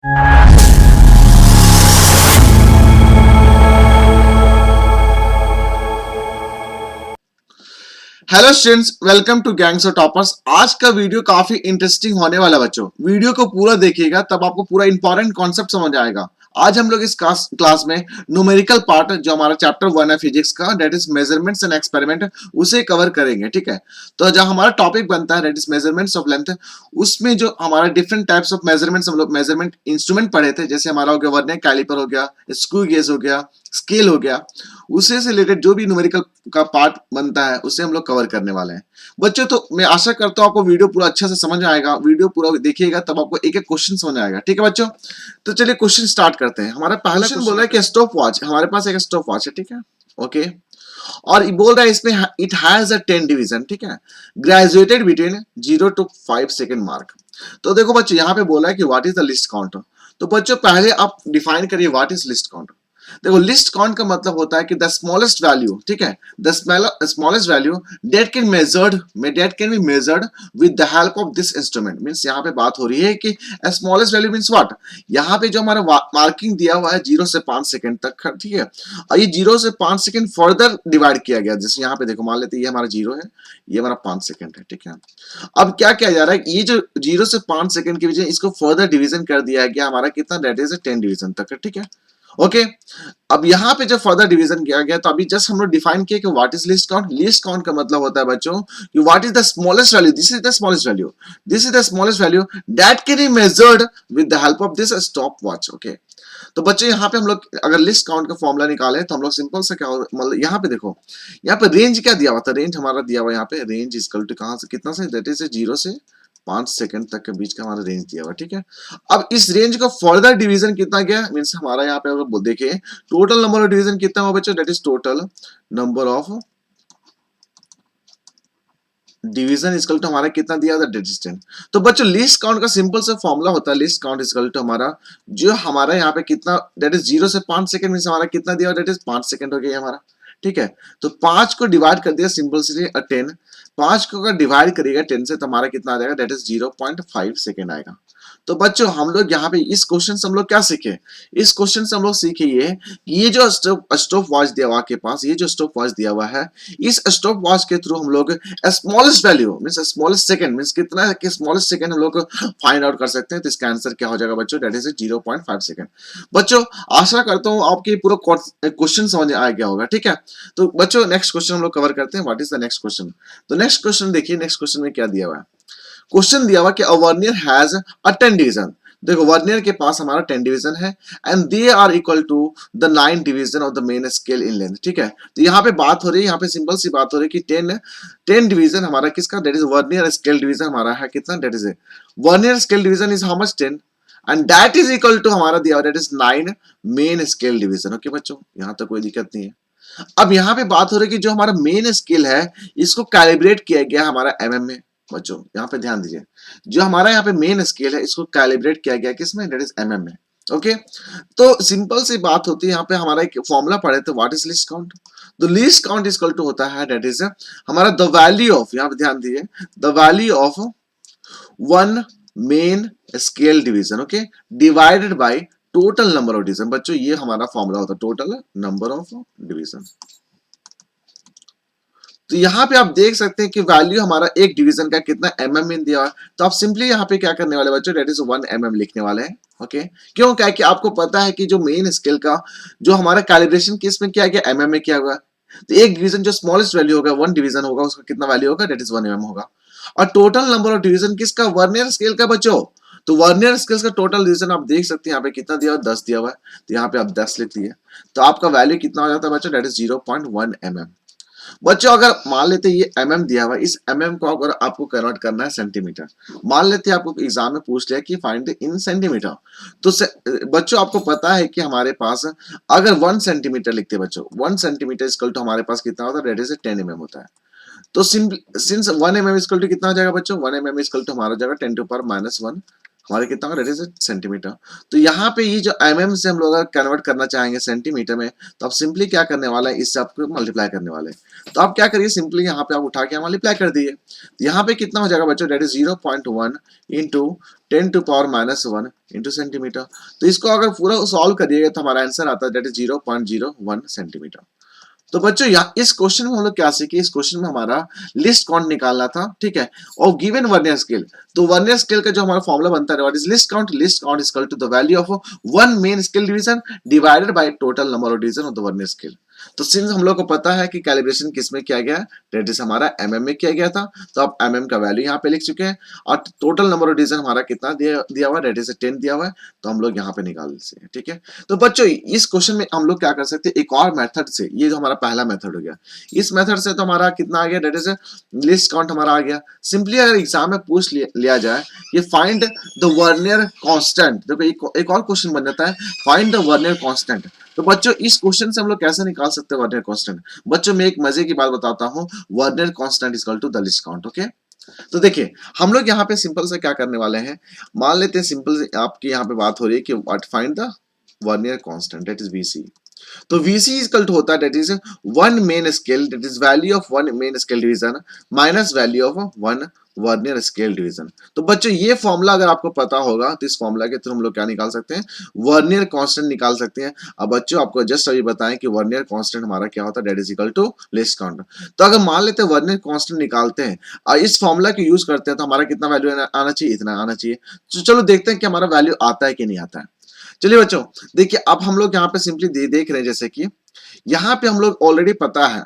Hello students, welcome to Gangs of Toppers. आज का video काफी इंटरेस्टिंग होने वाला बच्चों। वीडियो को पूरा देखिएगा तब आपको पूरा इंपॉर्टेंट कॉन्सेप्ट समझ आएगा। आज हम लोग इस क्लास में न्यूमेरिकल पार्ट जो हमारा चैप्टर 1 है फिजिक्स का, that is measurements and experiment, उसे कवर करेंगे। ठीक है, तो जब हमारा टॉपिक बनता है that is measurements of length, उसमें जो हमारा डिफरेंट टाइप्स ऑफ मेजरमेंट्स, हम लोग मेजरमेंट इंस्ट्रूमेंट पढ़े थे, जैसे हमारा हो गया वर्नियर कैलिपर हो गया, स्क्रू गेज हो गया, स्केल हो गया, उसे से रिलेटेड जो भी न्यूमेरिकल का पार्ट बनता है उसे हम लोग कवर करने वाले हैं बच्चों। तो मैं आशा करता हूं आपको वीडियो पूरा अच्छे से समझ आएगा। वीडियो पूरा देखिएगा तब आपको एक एक क्वेश्चन समझ आएगा। ठीक है बच्चों, तो चलिए क्वेश्चन स्टार्ट करते हैं। हमारा पहला क्वेश्चन बोल रहा है कि स्टॉप वॉच, हमारे पास एक स्टॉप वॉच है। ठीक है, ओके, और बोल रहा है इसमें इट हैज अ 10 डिवीजन। ठीक है, graduated between 0 to 5 second mark. तो देखो बच्चों, यहाँ पे बोला है कि what is the least count. तो बच्चों पहले आप डिफाइन करिए व्हाट इज लिस्ट काउंट। देखो, लिस्ट काउंट का मतलब होता है कि द स्मॉलेस्ट वैल्यू, ठीक है, the smallest value that can be measured with the help of this instrument. Means यहाँ पे बात हो रही है कि स्मॉलेस्ट वैल्यू मींस व्हाट। यहाँ पे जो हमारा मार्किंग दिया हुआ है 0 से 5 सेकंड तक, ठीक है, और ये 0 से 5 सेकंड फर्दर डिवाइड किया गया। जैसे यहाँ पे देखो, मान लेते हैं ये हमारा 0 है, ये हमारा 5 सेकंड है। ठीक है, अब क्या किया जा रहा है, ये जो 0 से 5 सेकंड के बीच इसको फर्दर डिवीजन कर दिया गया हमारा कितना, दैट इज 10 डिवीजन तक। ठीक है, ओके। अब यहाँ पे जब फर्दर डिवीजन किया गया तो अभी जस्ट हम लोग डिफाइन किया कि what is least count. Least count का मतलब होता है बच्चों कि what is the smallest value, this is the smallest value, this is the smallest value that can be measured with the help of this stop watch. Okay, तो बच्चों यहाँ पे हम लोग अगर लिस्ट काउंट का फॉर्मूला निकाले तो हम लोग सिंपल सा क्या हो, मतलब यहाँ पे देखो, यहाँ पे रेंज क्या दिया हुआ था, रेंज हमारा दिया हुआ यहाँ पे, रेंज इक्वल टू कहां से कितना से, दैट इज 0 से 5 सेकंड तक के बीच का हमारा रेंज दिया हुआ। ठीक है, अब इस रेंज का फर्दर डिवीजन कितना गया, मींस हमारा यहाँ पे अगर देखें टोटल नंबर ऑफ डिवीजन कितना हुआ बच्चों, that is total number of division equal to हमारा कितना दिया था, दैट इज 10। तो बच्चों लिस्ट काउंट का सिंपल सा फॉर्मूला होता है, लिस्ट काउंट इक्वल टू हमारा जो हमारा यहाँ पे कितना, दैट इज 0 से 5 सेकंड, मींस हमारा कितना दिया, दैट इज 5 सेकंड हो गया हमारा। ठीक है, तो 5 को डिवाइड कर दिया सिंपल से 10, 5 को अगर डिवाइड करिएगा 10 से तो हमारा कितना आ जाएगा, दैट इज 0.5 सेकंड आएगा। तो बच्चों हम लोग यहाँ पे इस क्वेश्चन से हम लोग क्या सीखे, इस क्वेश्चन से हम लोग सीखे ये जो स्टॉप वॉच दिया हुआ के पास, ये जो स्टॉप वॉच दिया हुआ है, इस स्टॉप वॉच के थ्रू हम लोग smallest value means smallest second means कितना है कि स्मॉलेस्ट सेकंड हम लोग फाइंड आउट कर सकते हैं। तो इसका आंसर क्या हो जाएगा बच्चों, दैट इज 0.5 सेकंड। बच्चों आशा करता हूँ आपके पूरा क्वेश्चन समझ आ गया होगा। ठीक है, तो बच्चों नेक्स्ट क्वेश्चन हम लोग कवर करते हैं, what is the next question. तो नेक्स्ट क्वेश्चन देखिए, नेक्स्ट क्वेश्चन में क्या दिया हुआ है, क्वेश्चन दिया हुआ कि a vernier has a 10 division. देखो वर्नियर के पास हमारा 10 डिवीजन है and they are equal to the 9 division of the main scale in length. ठीक है, तो यहाँ पे बात हो रही है, यहाँ पे सिंपल सी बात हो रही है कि 10 डिवीजन हमारा किसका, that is vernier scale division हमारा है कितना, that is vernier scale division is how much 10 and that is equal to हमारा दिया हुआ that is 9 main scale division. Okay बच्चों, यहाँ तक कोई दिक्कत नहीं है। अब यहाँ पे बात हो रही है कि जो हमारा मेन स्केल है इसको कैलिब्रेट किया गया हमारा एमएम में। बच्चों यहाँ पे ध्यान दीजिए, जो हमारा यहाँ पे मेन स्केल है इसको कैलिब्रेट किया गया किसमें, दैट इज एमएम में। ओके, तो सिंपल सी बात होती है, यहाँ पे हमारा एक फॉर्मूला पढ़े थे, व्हाट इज लिस्ट काउंट। तो least count is equal to होता है दैट इज हमारा द वैल्यू ऑफ, यहाँ पे ध्यान दीजिए, the value of one main scale division, okay, divided by total number of division. बच्चों ये हमारा फॉर्मूला होता है, टोटल नंबर ऑफ डिवीजन। तो यहाँ पे आप देख सकते हैं कि वैल्यू हमारा एक डिवीजन का कितना एमएम में दिया है। तो आप सिंपली यहाँ पे क्या करने वाले बच्चों, दैट इज 1 mm लिखने वाले हैं। ओके, क्यों, क्या कि आपको पता है कि जो मेन स्केल का जो हमारा कैलिब्रेशन किस में किया गया, एमएम में किया हुआ। तो एक डिवीजन जो स्मॉलेस्ट वैल्यू होगा, 1 डिवीजन होगा, उसका कितना वैल्यू होगा, दैट इज 1 mm होगा। और टोटल नंबर ऑफ डिवीजन किसका, वर्नियर स्केल का बच्चों। तो वर्नियर स्केल का टोटल डिवीजन आप देख सकते हैं यहाँ पे कितना दिया हुआ, 10 दिया हुआ है। तो यहाँ पे आप 10 लिख दिए, तो आपका वैल्यू कितना हो जाता है बच्चों, दैट इज 0.1 mm। बच्चों अगर मान लेते ये mm दिया हुआ, इस mm को अगर आपको कन्वर्ट करना है सेंटीमीटर, मान लेते आपको एग्जाम में पूछ लिया कि फाइंड इन सेंटीमीटर, तो बच्चों आपको पता है कि हमारे पास अगर 1 सेंटीमीटर लिखते हैं बच्चों, 1 सेंटीमीटर इक्वल टू हमारे पास कितना होता है, दैट इज 10 mm होता है। तो सिंस 1 mm इक्वल टू कितना हो जाएगा बच्चों, 1 mm इक्वल टू हमारा जाएगा 10 to the power -1 हमारे कितना होगा, दैट इज सेंटीमीटर। तो यहाँ पे ये जो mm से हम लोग अगर कन्वर्ट करना चाहेंगे सेंटीमीटर में, तो आप सिंपली क्या करने वाला है, इससे आपको मल्टीप्लाई करने वाले हैं। तो आप क्या करिए, सिंपली यहाँ पे आप उठा के मल्टीप्लाई कर दिए। तो यहाँ पे कितना हो जाएगा बच्चों, that is 0.1 into 10⁻⁻1 into centimetre. तो इसको अगर पूरा सॉल्व करिएगा तो हमारा आंसर आता है दैट इज 0.01 सेंटीमीटर। तो बच्चों यहाँ इस क्वेश्चन में हम लोग क्या सीखे, इस क्वेश्चन में हमारा लिस्ट काउंट निकालना था, ठीक है, और गिवन वर्नियर स्केल। तो वर्नियर स्केल का जो हमारा फॉर्मूला बनता है, what is least count, least count is equal to the value of one main scale division divided by total number of division of the vernier scale. तो since हम लोग को पता है कि कैलिब्रेशन किस में किया गया है, दैट इज हमारा mm में किया गया था, तो आप mm का वैल्यू यहाँ पे लिख चुके हैं, और टोटल नंबर ऑफ डिवीजन हमारा कितना दिया हुआ है, दैट इज 10 दिया हुआ है, तो हम लोग यहाँ पे निकाल सकते हैं, ठीक है। तो बच्चों इस क्वेश्चन में हम लोग क्या कर सकते हैं, एक और मेथड से, ये जो हमारा पहला मेथड हो गया, इस मेथड से तो हमारा कितना आ गया, दैट इज लिस्ट काउंट हमारा आ गया। सिंपली अगर एग्जाम में पूछ लिया जाए कि फाइंड द वर्नियर कांस्टेंट, देखो एक और क्वेश्चन बन जाता है, फाइंड द वर्नियर कांस्टेंट। तो बच्चों इस क्वेश्चन से हम लोग कैसे निकाल सकते हैं वर्नियर कांस्टेंट। बच्चों मैं एक मजे की बात बताता हूँ, vernier constant is equal to the least count, okay. तो देखिए हम लोग यहाँ पे सिंपल से क्या करने वाले हैं, मान लेते हैं सिंपल से आपकी यहाँ पे बात हो रही है कि what find the vernier constant, that is VC. तो VC इज इक्वल टू होता है that is one main scale, that is value of one main scale division minus value of one vernier scale division. तो बच्चों ये formula अगर आपको पता होगा तो इस फॉर्मूला के थ्रू हम लोग क्या निकाल सकते हैं, वर्नियर कांस्टेंट निकाल सकते हैं। अब बच्चों आपको जस्ट अभी बताएं कि वर्नियर कांस्टेंट हमारा क्या होता है, that is equal to least count. तो अगर मान लेते हैं वर्नियर कांस्टेंट निकालते हैं और इस फॉर्मूला को यूज करते हैं, तो हमारा कितना वैल्यू आना चाहिए, इतना आना चाहिए। तो चलो देखते हैं कि हमारा वैल्यू आता है कि नहीं आता है। चलिए बच्चों देखिए अब हम लोग यहाँ पे सिंपली देख रहे हैं, जैसे कि यहाँ पे हम लोग ऑलरेडी पता है,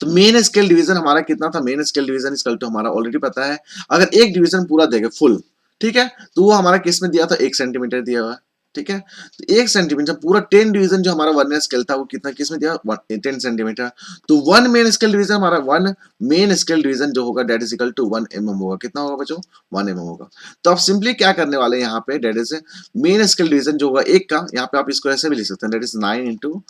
तो मेन स्केल डिवीजन हमारा कितना था, main scale division equal to हमारा ऑलरेडी पता है, अगर एक डिवीजन पूरा देखे फुल, ठीक है, तो वो हमारा किस में दिया था, 1 सेंटीमीटर दिया हुआ है, ठीक है। तो 1 सेंटीमीटर पूरा 10 डिवीजन जो हमारा वर्नियर स्केल था वो कितना किस में दिया, 10 सेंटीमीटर। तो वन मेन स्केल डिवीजन हमारा, वन मेन स्केल डिवीजन जो होगा that is equal to 1 mm होगा। कितना होगा बच्चों, 1 mm होगा। तो आप सिंपली क्या करने वाले हैं यहाँ पे, that is main scale division जो होगा एक का, यहाँ पे आप इसको ऐसे भी लिख सकते हैं, that is 9 into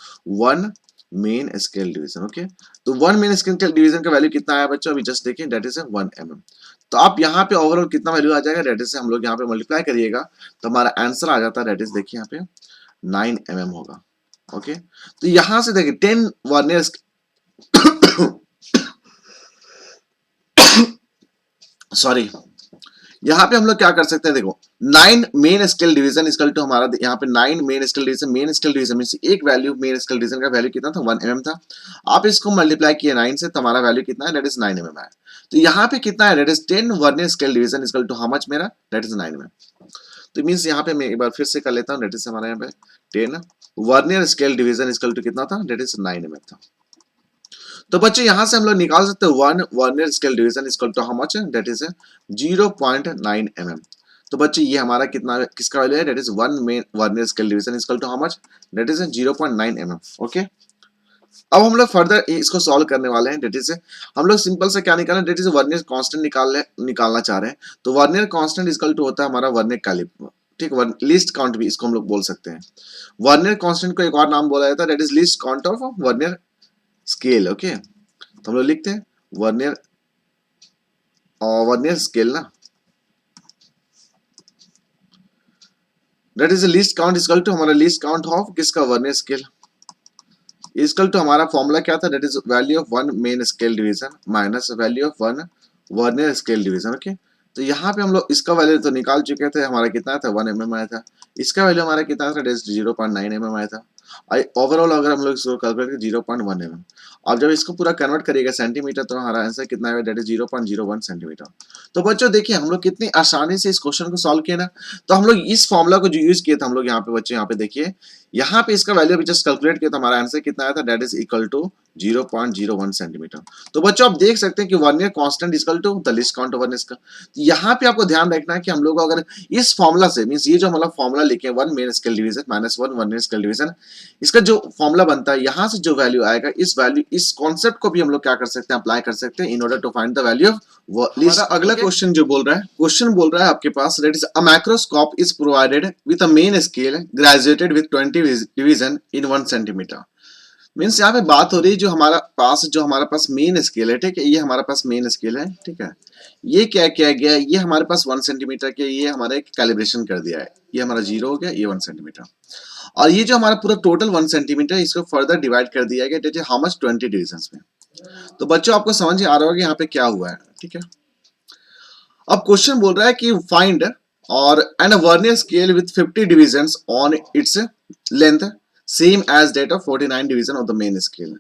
1 main scale division, okay. तो वन मेन स्केल डिवीजन का वैल्यू कितना आया बच्चों, अभी जस्ट देखिए, दैट इज 1 mm। तो आप यहाँ पे ओवरऑल कितना वैल्यू आ जाएगा, दैट इज हम लोग यहाँ पे मल्टीप्लाई करिएगा तो हमारा आंसर आ जाता है, दैट इज देखिए यहाँ पे 9 mm होगा, ओके। तो यहाँ से देखिए 10 वर्नियर सॉरी, यहाँ पे हम लोग क्या कर सकते हैं, देखो 9 main scale division equal to हमारा यहाँ पे 9 मेन स्केल डिवीजन में से एक वैल्यू मेन स्केल डिवीजन का वैल्यू कितना था, 1 mm था। आप इसको मल्टीप्लाई किए 9 से तो हमारा वैल्यू कितना है, दैट इज 9 mm है। तो यहाँ पे कितना है, that is 10 vernier scale division equal to how much मेरा, दैट इज 9 mm। तो मींस यहाँ पे मैं एक बार फिर से कर लेता हूँ, दैट इज हमारा यहाँ पे 10 vernier scale division equal to कितना था, दैट इज 9 mm था। तो बच्चों यहां से हम लोग निकाल सकते हैं one vernier scale division equal to how much, that is 0.9 mm। तो बच्चों ये हमारा कितना किसका वैल्यू है, that is one main vernier scale division equal to how much, that is 0.9 mm, okay. अब हम लोग फर्दर इसको सॉल्व करने वाले हैं, दैट इज हम लोग सिंपल से क्या निकालना, दैट इज वर्नियर कांस्टेंट निकालना चाह रहे हैं। तो वर्नियर कांस्टेंट इक्वल टू होता है हमारा वर्नियर कैलिपर, ठीक, लिस्ट काउंट भी इसको हम लोग बोल सकते हैं। वर्नियर कांस्टेंट को एक और नाम बोला जाता है, that is least count of vernier scale, okay. तो हम लोग लिखते हैं वर्नियर वर्नियर स्केल ना, that is least count equal to हमारा लिस्ट काउंट ऑफ किसका, वर्नियर स्केल इक्वल टू हमारा फॉर्मूला क्या था, that is value of one main scale division minus value of one vernier scale division, okay. तो यहाँ पे हम लोग इसका वैल्यू तो निकाल चुके थे, हमारा कितना था 1 mm आया था, इसका वैल्यू हमारा कितना था, दैट इज 0.9 mm आया था। ओवरऑल अगर हम लोग इसको कैलकुलेट करें 0.1 mm, अब जब इसको पूरा कन्वर्ट करिएगा सेंटीमीटर तो हमारा आंसर कितना है, दैट इज 0.01 सेंटीमीटर। तो बच्चों देखिए हम लोग कितनी आसानी से इस क्वेश्चन को सॉल्व किए ना। तो हम लोग इस फॉर्मूला को जो यूज किए थे हम लोग यहाँ पे बच्चे, यहाँ पे देखिए यहाँ पे इसका वैल्यू अभी जस्ट कैलकुलेट किया तो हमारा आंसर कितना आया था, that is equal to 0.01 centimetre. तो बच्चों आप देख सकते हैं कि vernier constant equal to the least count vernier का। यहाँ पे आपको ध्यान रखना है कि हम लोग अगर इस फॉर्मूला से मींस ये जो मतलब फॉर्मूला लिखे one main scale division minus one vernier scale division, इसका जो फॉर्मूला बनता है यहाँ से जो वैल्यू आएगा, इस वैल्यू इस कॉन्सेप्ट को भी हम लोग क्या कर सकते हैं, अप्लाई कर सकते हैं in order to find the value of list. अगला क्वेश्चन जो बोल रहा है, क्वेश्चन बोल रहा है आपके पास, that is a microscope is provided with a main scale graduated with 20 division in 1 centimetre. Means यहाँ पे बात हो रही है जो हमारा पास मेन स्केल है, ठीक है, ये हमारा पास मेन स्केल है, ठीक है। ये क्या किया गया है, ये हमारे पास 1 सेंटीमीटर के ये हमारा एक कैलिब्रेशन कर दिया है, ये हमारा 0 हो गया, ये 1 सेंटीमीटर। और ये जो हमारा पूरा टोटल 1 सेंटीमीटर इसको फर्दर डिवाइड कर दिया गया, that is how much 20 divisions में। तो बच्चों आपको समझ आ रहा होगा यहाँ पे क्या हुआ है, ठीक है। अब क्वेश्चन बोल रहा है कि फाइंड और and a vernier scale with 50 divisions on its length same as that of 49 division of the main scale.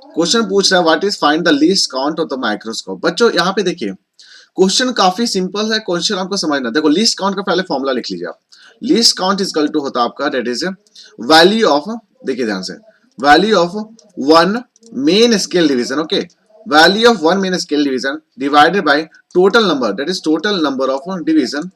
Question पूछ रहा है what is find the least count of the microscope. बच्चों यहाँ पे देखिए क्वेश्चन काफी सिंपल है, क्वेश्चन आपको समझना। देखो लीस्ट काउंट का पहले फॉर्मूला लिख लीजिए आप। Least count is equal to होता है आपका डेट इज वैल्यू ऑफ, देखिए ध्यान से, value of one main scale division, okay, value of one main scale division divided by total number, that is total number of division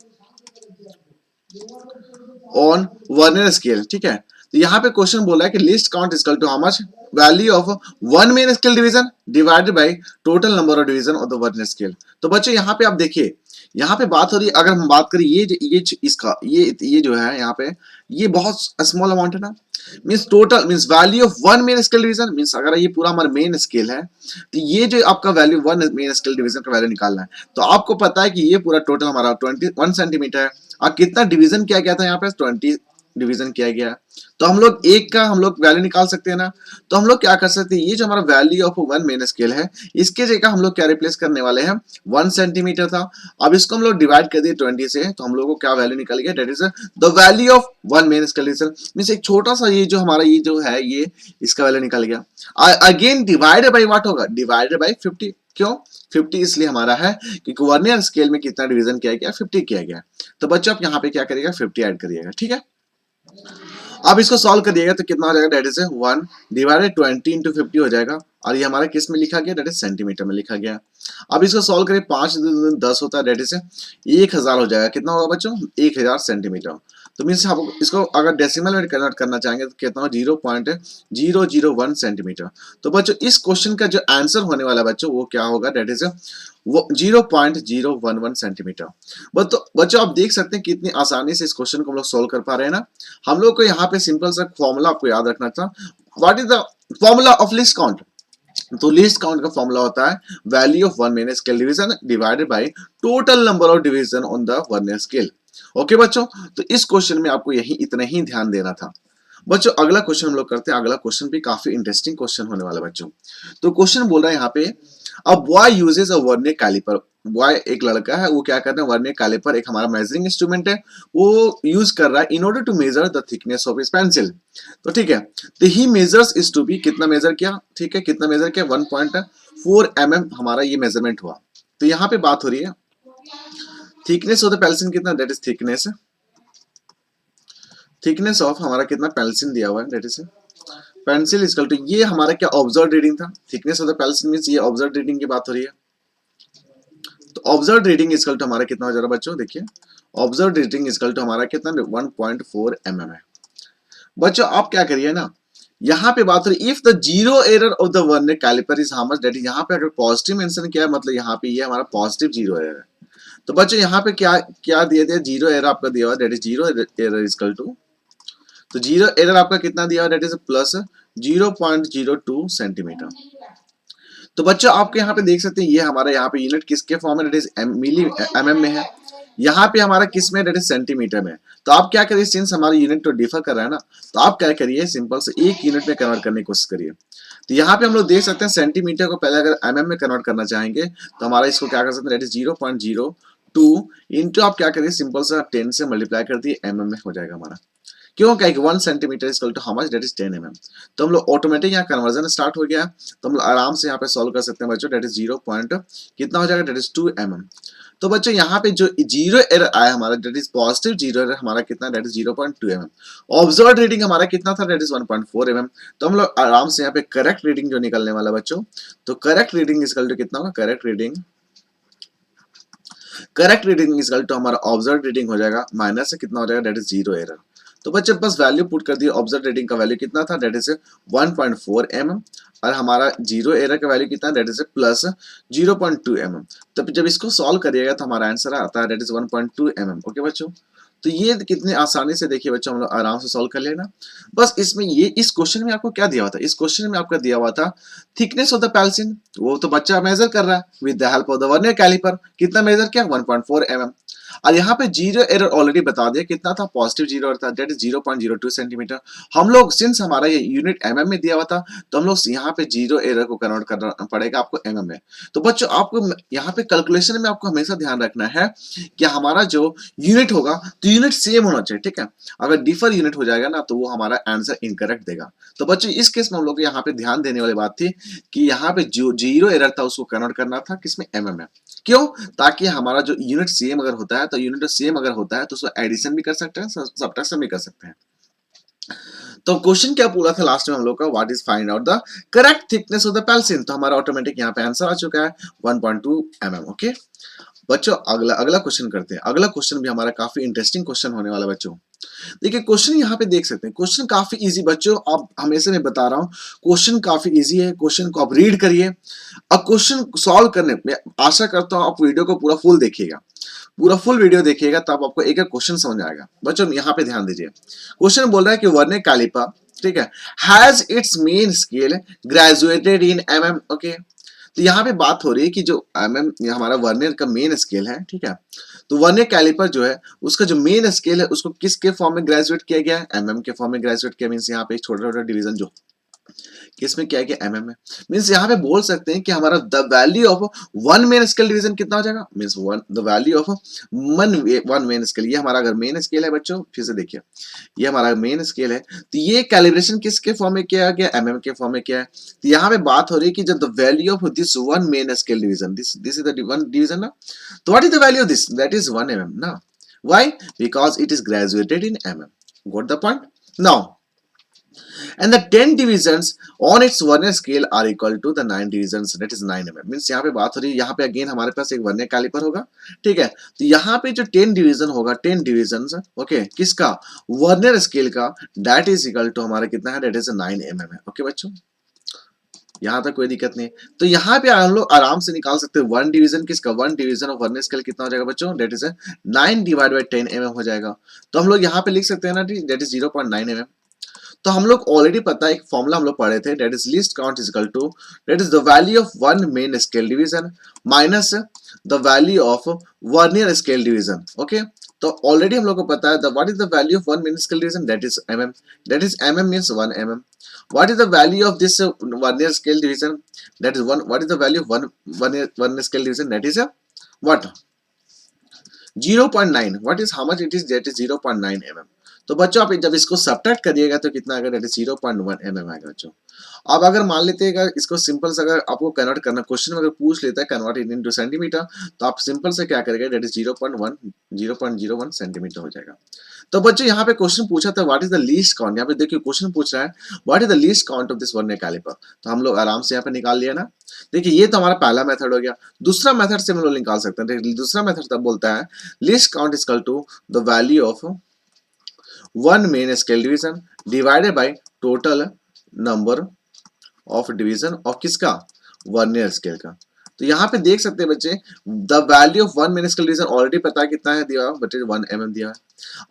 on vernier scale, ठीक है। तो यहाँ पे क्वेश्चन बोला है कि least count is equal to how much, value of one main scale division divided by total number of division of the vernier scale. तो बच्चों यहाँ पे आप देखिए, यहाँ पे बात हो रही है, अगर हम बात करें ये इसका ये जो है यहाँ पे ये बहुत स्मॉल अमाउंट है ना, means total means value of one main scale division, means अगर ये पूरा हमारा मेन स्केल है तो ये जो आपका value one main scale division का वैल्यू निकालना है। तो आपको पता है कि ये पूरा टोटल हमारा 21 सेंटीमीटर है और कितना डिवीजन किया गया था यहाँ पे 20 डिवीजन किया गया। तो हम लोग एक का हम लोग वैल्यू निकाल सकते हैं ना। तो हम लोग क्या कर सकते हैं, ये जो हमारा value of one main scale है इसके जगह हम लोग क्या रिप्लेस करने वाले हैं, 1 सेंटीमीटर था, अब इसको हम लोग डिवाइड कर दिए 20 से, तो हम लोग को क्या वैल्यू निकल गया, that is the value of one main scale division. Means एक छोटा सा ये जो हमारा ये जो है ये इसका वैल्यू निकल गया। अगेन डिवाइडेड बाय व्हाट होगा, डिवाइडेड बाय 50। क्यों 50? इसलिए हमारा है क्योंकि वर्नियर स्केल में कितना डिवीजन किया गया, 50 किया गया। तो बच्चों आप यहाँ पे क्या करिएगा, 50 ऐड करिएगा, ठीक है। अब इसको सॉल्व करिएगा तो कितना हो जाएगा, डेट इज 1 डिवाइडेड 20 इंटू 50 हो जाएगा, और ये हमारा किस में लिखा गया, डेट इज सेंटीमीटर में लिखा गया। अब इसको सॉल्व करें, 5 10 होता है, डेट इज 1000 हो जाएगा। कितना होगा बच्चों, 1000 सेंटीमीटर। तो मीन्स आप इसको अगर डेसिमल में कन्वर्ट करना चाहेंगे तो कितना हो, 0.001 सेंटीमीटर। तो बच्चों इस क्वेश्चन का जो आंसर होने वाला बच्चों वो क्या होगा, डेट इज वो 0.011 सेंटीमीटर। बच्चों आप देख सकते हैं कितनी आसानी से इस क्वेश्चन को हम लोग सोल्व कर पा रहे हैं ना। हम लोग को यहाँ पे सिंपल सा फॉर्मूला आपको याद रखना था। What is the formula of least count? तो लिस्ट काउंट का फॉर्मूला होता है value of one main scale division divided by total number of division on the vernier scale. Okay बच्चों, तो इस क्वेश्चन में आपको यही इतना ही ध्यान देना था। बच्चों अगला क्वेश्चन हम लोग करते हैं। अगला क्वेश्चन भी काफी इंटरेस्टिंग क्वेश्चन होने वाला बच्चों। तो क्वेश्चन बोल रहा है यहाँ पे, a boy uses a vernier calliper. Boy एक लड़का है, वो क्या कर रहा है, वर्नियर कैलिपर एक हमारा मेजरिंग इंस्ट्रूमेंट है, वो यूज कर रहा है in order to measure the thickness of his pencil. तो ठीक है, तो he measures is to be, कितना मेजर किया, ठीक है, कितना मेजर किया, 1.4 mm हमारा ये मेजरमेंट हुआ। तो यहाँ पे बात हो रही है थिकनेस ऑफ द पेंसिल कितना, दैट इज थिकनेस ऑफ हमारा कितना पेंसिल दिया हुआ है, that is pencil equal to, ये हमारा क्या ऑब्जर्व रीडिंग था, thickness of the pencil means ये ऑब्जर्व रीडिंग की बात हो रही है। तो ऑब्जर्व रीडिंग इक्वल टू हमारा कितना हो जा रहा है बच्चों, देखिए ऑब्जर्व रीडिंग इक्वल टू हमारा कितना 1.4 mm है। बच्चों आप क्या करिए ना, यहाँ पे बात हो रही if the zero error of the vernier caliper is how much, that is यहाँ पे अगर पॉजिटिव मेंशन किया है मतलब यहाँ पे ये हमारा पॉजिटिव जीरो एरर है। तो बच्चों यहाँ पे क्या क्या दिया दिया, जीरो एरर आपका दिया हुआ, that is zero error equal to, तो जीरो एरर आपका कितना दिया हुआ, दैट इज प्लस 0.02 सेंटीमीटर। तो बच्चों आपके यहाँ पे देख सकते हैं ये हमारा यहाँ पे यूनिट किसके फॉर्म में, दैट इज मिली mm में है, यहाँ पे हमारा किस में, दैट इज सेंटीमीटर में। तो आप क्या करिए, सिंस हमारा यूनिट तो डिफर कर रहा है ना, तो आप क्या करिए सिंपल से एक यूनिट में कन्वर्ट करने की कोशिश करिए। तो यहाँ पे हम लोग देख सकते हैं सेंटीमीटर को पहले अगर mm में कन्वर्ट करना चाहेंगे तो हमारा इसको क्या कर सकते हैं, दैट इज 0.02 इंटू आप क्या करिए सिंपल सा 10 से मल्टीप्लाई कर दिए mm में हो जाएगा हमारा। क्यों, क्या 1 centimetre equal to how much, that is 10 mm। तो हम लोग ऑटोमेटिक यहाँ कन्वर्जन स्टार्ट हो गया, तो हम लोग आराम से यहाँ पे सॉल्व कर सकते हैं बच्चों, दैट इज 0 पॉइंट कितना हो जाएगा, दैट इज 2 mm। तो बच्चों यहाँ पे जो जीरो एरर आया हमारा, that is positive zero error हमारा कितना, that is 0.2 mm। Observe reading हमारा कितना था, दैट इज 1.4 mm। तो हम लोग आराम से यहाँ पे करेक्ट रीडिंग जो निकलने वाला बच्चों, तो करेक्ट रीडिंग इक्वल टू कितना होगा, करेक्ट रीडिंग इक्वल टू हमारा ऑब्जर्व रीडिंग हो जाएगा माइनस से कितना हो जाएगा, दैट इज जीरो एरर। तो बच्चे बस वैल्यू पुट कर दिए, ऑब्जर्व रीडिंग का वैल्यू कितना था, दैट इज 1.4 mm, और हमारा जीरो एरर का वैल्यू कितना, दैट इज प्लस 0.2 mm। तो जब इसको सॉल्व करिएगा तो हमारा आंसर आता है दैट इज 1.2 mm। ओके बच्चों, तो ये कितने आसानी से देखिए बच्चों हम लोग आराम से सॉल्व कर लेना। बस इसमें ये इस क्वेश्चन में आपको क्या दिया हुआ था, इस क्वेश्चन में आपका दिया हुआ था थिकनेस ऑफ द पेल्सिन, वो तो बच्चा मेजर कर रहा है with the help of the vernier calliper, कितना मेजर किया 1.4 mm। और यहाँ पे जीरो एरर ऑलरेडी बता दिया कितना था, पॉजिटिव जीरो एरर था, दैट इज 0.02 सेंटीमीटर। हम लोग सिंस हमारा ये यूनिट mm में दिया हुआ था तो हम लोग यहाँ पे जीरो एरर को कन्वर्ट करना पड़ेगा आपको mm में। तो बच्चों आपको यहाँ पे कैलकुलेशन में आपको हमेशा ध्यान रखना है कि हमारा जो यूनिट होगा तो यूनिट सेम होना चाहिए, ठीक है। अगर डिफर यूनिट हो जाएगा ना तो वो हमारा आंसर इनकरेक्ट देगा। तो बच्चों इस केस में हम लोग यहाँ पे ध्यान देने वाली बात थी कि यहाँ पे जो जीरो एरर था उसको कन्वर्ट करना था किसमें, mm में। क्यों, ताकि हमारा जो यूनिट सेम अगर होता है तो यूनिट सेम अगर होता है तो उसको एडिशन भी कर सकते हैं, सब्ट्रैक्शन भी कर सकते हैं। तो क्वेश्चन क्या पूरा था लास्ट में हम लोग का, what is find out the correct thickness of the pencil. तो हमारा ऑटोमेटिक यहाँ पे आंसर आ चुका है 1.2 mm। ओके बच्चों अगला अगला क्वेश्चन करते हैं। अगला क्वेश्चन भी हमारा काफी इंटरेस्टिंग क्वेश्चन होने वाला बच्चों। देखिए क्वेश्चन यहाँ पे देख सकते हैं, क्वेश्चन काफी इजी बच्चों, आप हमेशा मैं बता रहा हूँ क्वेश्चन काफी इजी है। क्वेश्चन को आप रीड करिए, अब क्वेश्चन सॉल्व करने में आशा करता हूँ आप वीडियो को पूरा फुल देखिएगा, पूरा फुल वीडियो देखिएगा तब आपको एक एक क्वेश्चन समझ आएगा। बच्चों यहाँ पे ध्यान दीजिए, क्वेश्चन बोल रहा है कि वर्नियर कैलिपर, ठीक है, has its main scale graduated in mm। Okay तो यहाँ पे बात हो रही है कि जो mm हमारा वर्नियर का मेन स्केल है, ठीक है, तो वर्नियर कैलिपर जो है उसका जो मेन स्केल है उसको किसके फॉर्म में ग्रेजुएट किया गया है, mm के फॉर्म में ग्रेजुएट किया। मींस यहाँ पे एक छोटा छोटा डिवीजन जो किसमें क्या है कि mm में, मींस यहाँ पे बोल सकते हैं कि हमारा the value of one main scale division कितना हो जाएगा, means one the value of one main scale. ये हमारा अगर मेन स्केल है बच्चों, फिर से देखिए ये हमारा मेन स्केल है तो ये कैलिब्रेशन किसके फॉर्म में किया गया, mm के फॉर्म में किया है। तो यहाँ पे बात हो रही है कि जब the value of this one main scale division, this is the one division ना, तो what is the value of this, that is 1 mm ना। Why? Because it is graduated in mm. Got the point? Now, and the 10 divisions on its vernier scale are equal to the 9 divisions, that is 9 mm। Means यहाँ पे बात हो रही है, यहाँ पे again हमारे पास एक वर्नियर कैलिपर होगा, ठीक है, तो यहाँ पे जो 10 डिवीजन होगा, 10 डिविजन ओके किसका, वर्नियर स्केल का, दैट इज इक्वल टू हमारा कितना है, दैट इज 9 mm है। ओके बच्चों यहाँ तक कोई दिक्कत नहीं। तो यहाँ पे हम लोग आराम से निकाल सकते हैं वन डिवीजन किसका, one division of vernier scale कितना हो जाएगा बच्चों, that is 9 divide by 10 mm हो जाएगा। तो हम लोग यहाँ पे लिख सकते हैं ना, दैट इज 0.9 mm। तो हम लोग ऑलरेडी पता है एक फॉर्मूला हम लोग पढ़े थे, that is least count is equal to that is the value of one main scale division minus the value of vernier scale division. Okay तो ऑलरेडी हम लोग को पता है what is the value of one main scale division, that is mm, that is mm means 1 mm। What is the value of this vernier scale division, that is one, what is the value of one vernier scale division, that is a what, 0.9। what is how much it is, that is 0.9 mm। तो बच्चों आप जब इसको subtract करिएगा तो कितना आएगा, that is 0.1 mm आएगा बच्चों। अब अगर मान लेते हैं अगर इसको सिंपल से अगर आपको कन्वर्ट करना, क्वेश्चन में अगर पूछ लेता है कन्वर्ट इट इनटू सेंटीमीटर, तो आप सिंपल से क्या करेंगे, दैट इज 0.01 सेंटीमीटर हो जाएगा। तो बच्चों यहाँ पे क्वेश्चन पूछा था what is the least count, यहाँ पे देखिए क्वेश्चन पूछ रहा है what is the least count of this vernier calliper. तो हम लोग आराम से यहाँ पे निकाल लिया ना। देखिए ये तो हमारा पहला मेथड हो गया। दूसरा मेथड से हम लोग निकाल सकते हैं। दूसरा मेथड तब बोलता है least count is equal to the value of one main scale division divided by total number of division of किसका, वर्नियर स्केल का। तो यहाँ पे देख सकते हैं बच्चे the value of one main scale division already पता है कितना है दिया, बच्चे 1 mm दिया है।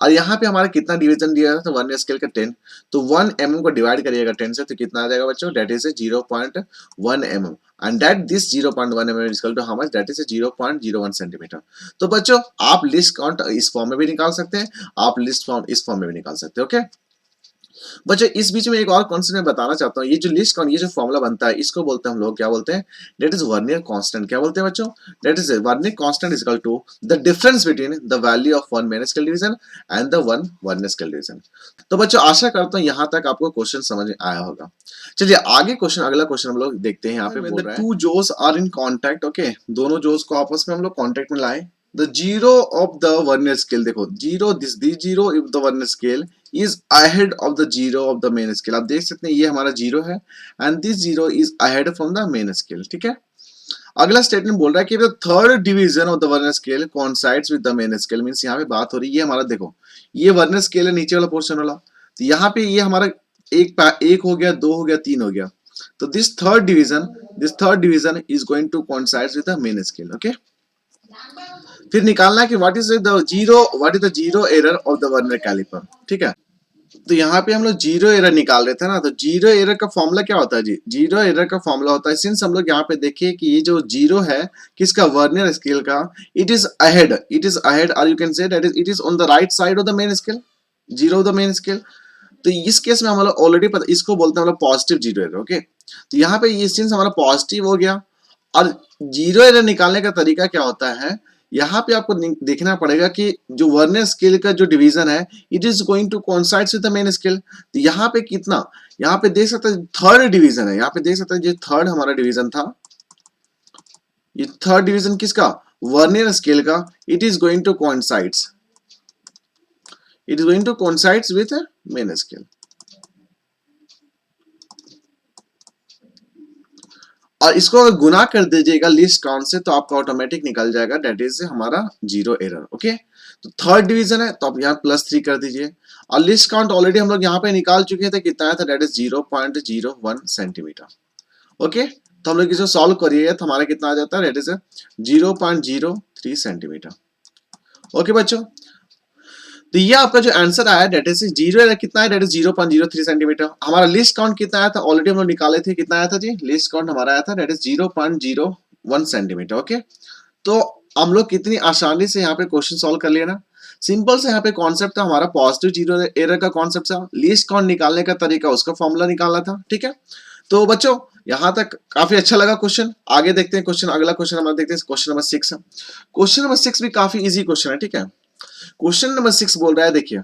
और यहाँ पे हमारा कितना डिवीजन दिया है, तो वर्नियर स्केल का 10, तो 1 mm को डिवाइड करिएगा 10 से तो कितना आ जाएगा बच्चों, that is 0.1 mm and that this 0.1 mm is equal to how much, that is 0.01 centimetre. तो बच्चों आप लिस्ट काउंट इस फॉर्म में भी निकाल सकते हैं, आप लिस्ट काउंट इस फॉर्म में भी निकाल सकते हैं। ओके बच्चों इस बीच में एक और कॉन्सेप्ट मैं बताना चाहता हूँ, ये जो लिस्ट काउंट, ये जो फॉर्मूला बनता है इसको बोलते हैं हम लोग, क्या बोलते हैं, दैट इज वर्नियर कांस्टेंट। क्या बोलते हैं बच्चों, that is vernier constant is equal to the difference between the value of one main scale division and the one vernier scale division. तो बच्चों आशा करता हूँ यहाँ तक आपको क्वेश्चन समझ में आया होगा। चलिए आगे क्वेश्चन, अगला क्वेश्चन हम लोग देखते हैं। यहाँ पे बोल रहा है two jaws are in contact. Okay दोनों जोस को आपस में हम लोग कॉन्टैक्ट में लाए, the zero of the vernier scale, देखो zero, this zero of the vernier scale is ahead of the zero of the main scale। आप देख सकते हैं ये हमारा जीरो है and this zero is ahead from the main scale। ठीक है अगला स्टेटमेंट बोल रहा है कि the third division of the vernier scale coincides with the main scale। Means यहाँ पे बात हो रही है, ये हमारा देखो ये वर्नियर स्केल है नीचे वाला पोर्शन वाला, तो यहाँ पे ये हमारा एक हो गया, दो हो गया, तीन हो गया, तो this third division is going to coincide with the main scale। okay फिर निकालना है कि what is the zero error of the vernier calliper, ठीक है। तो यहाँ पे हम लोग जीरो एरर निकाल रहे थे ना, तो जीरो एरर का फॉर्मूला क्या होता है जी? जीरो एरर का फॉर्मूला होता है, सिंस हम लोग यहाँ पे देखिए कि ये जो जीरो है किसका, वर्नियर स्केल का, इट इज अहेड और you can say that is on the right side of the main scale, zero of the main scale. तो इस केस में हम लोग ऑलरेडी पता, इसको बोलते हैं हम लोग पॉजिटिव जीरो एरर, ओके। तो यहाँ पे ये सिंस हमारा पॉजिटिव हो गया, और जीरो एरर निकालने का तरीका क्या होता है, यहाँ पे आपको देखना पड़ेगा कि जो वर्नियर स्केल का जो डिवीजन है, it is going to coincide with the main scale. तो यहाँ पे कितना, यहाँ पे देख सकते हैं थर्ड डिवीजन है, यहाँ पे देख सकते हैं जो थर्ड हमारा डिवीजन था, ये थर्ड डिवीजन किसका, वर्नियर स्केल का, it is going to coincides, it is going to coincides with main scale. और इसको अगर गुना कर दीजिएगा लीस्ट काउंट से, तो आपका ऑटोमेटिक निकल जाएगा, दैट इज हमारा जीरो एरर, ओके। तो थर्ड डिवीजन है, तो आप यहाँ +3 कर दीजिए। और लिस्ट काउंट ऑलरेडी हम लोग यहाँ पे निकाल चुके थे, कितना आया था, दैट इज 0.01 सेंटीमीटर, ओके। तो हम लोग इसे सॉल्व करिएगा तो हमारा कितना आ जाता है, दैट इज 0.03 सेंटीमीटर, ओके बच्चों। तो ये आपका जो आंसर आया, डेट इज जीरो एरर कितना है, डेट इज 0.03 सेंटीमीटर। हमारा लिस्ट काउंट कितना आया था, ऑलरेडी हम लोग निकाले थे, कितना आया था जी, लिस्ट काउंट हमारा आया था, डेट इज 0.01 सेंटीमीटर, ओके। तो हम लोग कितनी आसानी से यहाँ पे क्वेश्चन सॉल्व कर लिया ना, सिंपल से यहाँ पे कॉन्सेप्ट था हमारा, पॉजिटिव जीरो एरर का कॉन्सेप्ट था, लीस्ट काउंट निकालने का तरीका, उसका फॉर्मूला निकालना था, ठीक है। तो बच्चों यहाँ तक काफी अच्छा लगा क्वेश्चन। आगे देखते हैं क्वेश्चन, अगला क्वेश्चन हमारा देखते हैं, क्वेश्चन नंबर 6। क्वेश्चन नंबर 6 भी काफी इजी क्वेश्चन है, ठीक है। क्वेश्चन नंबर 6 बोल रहा है, देखिए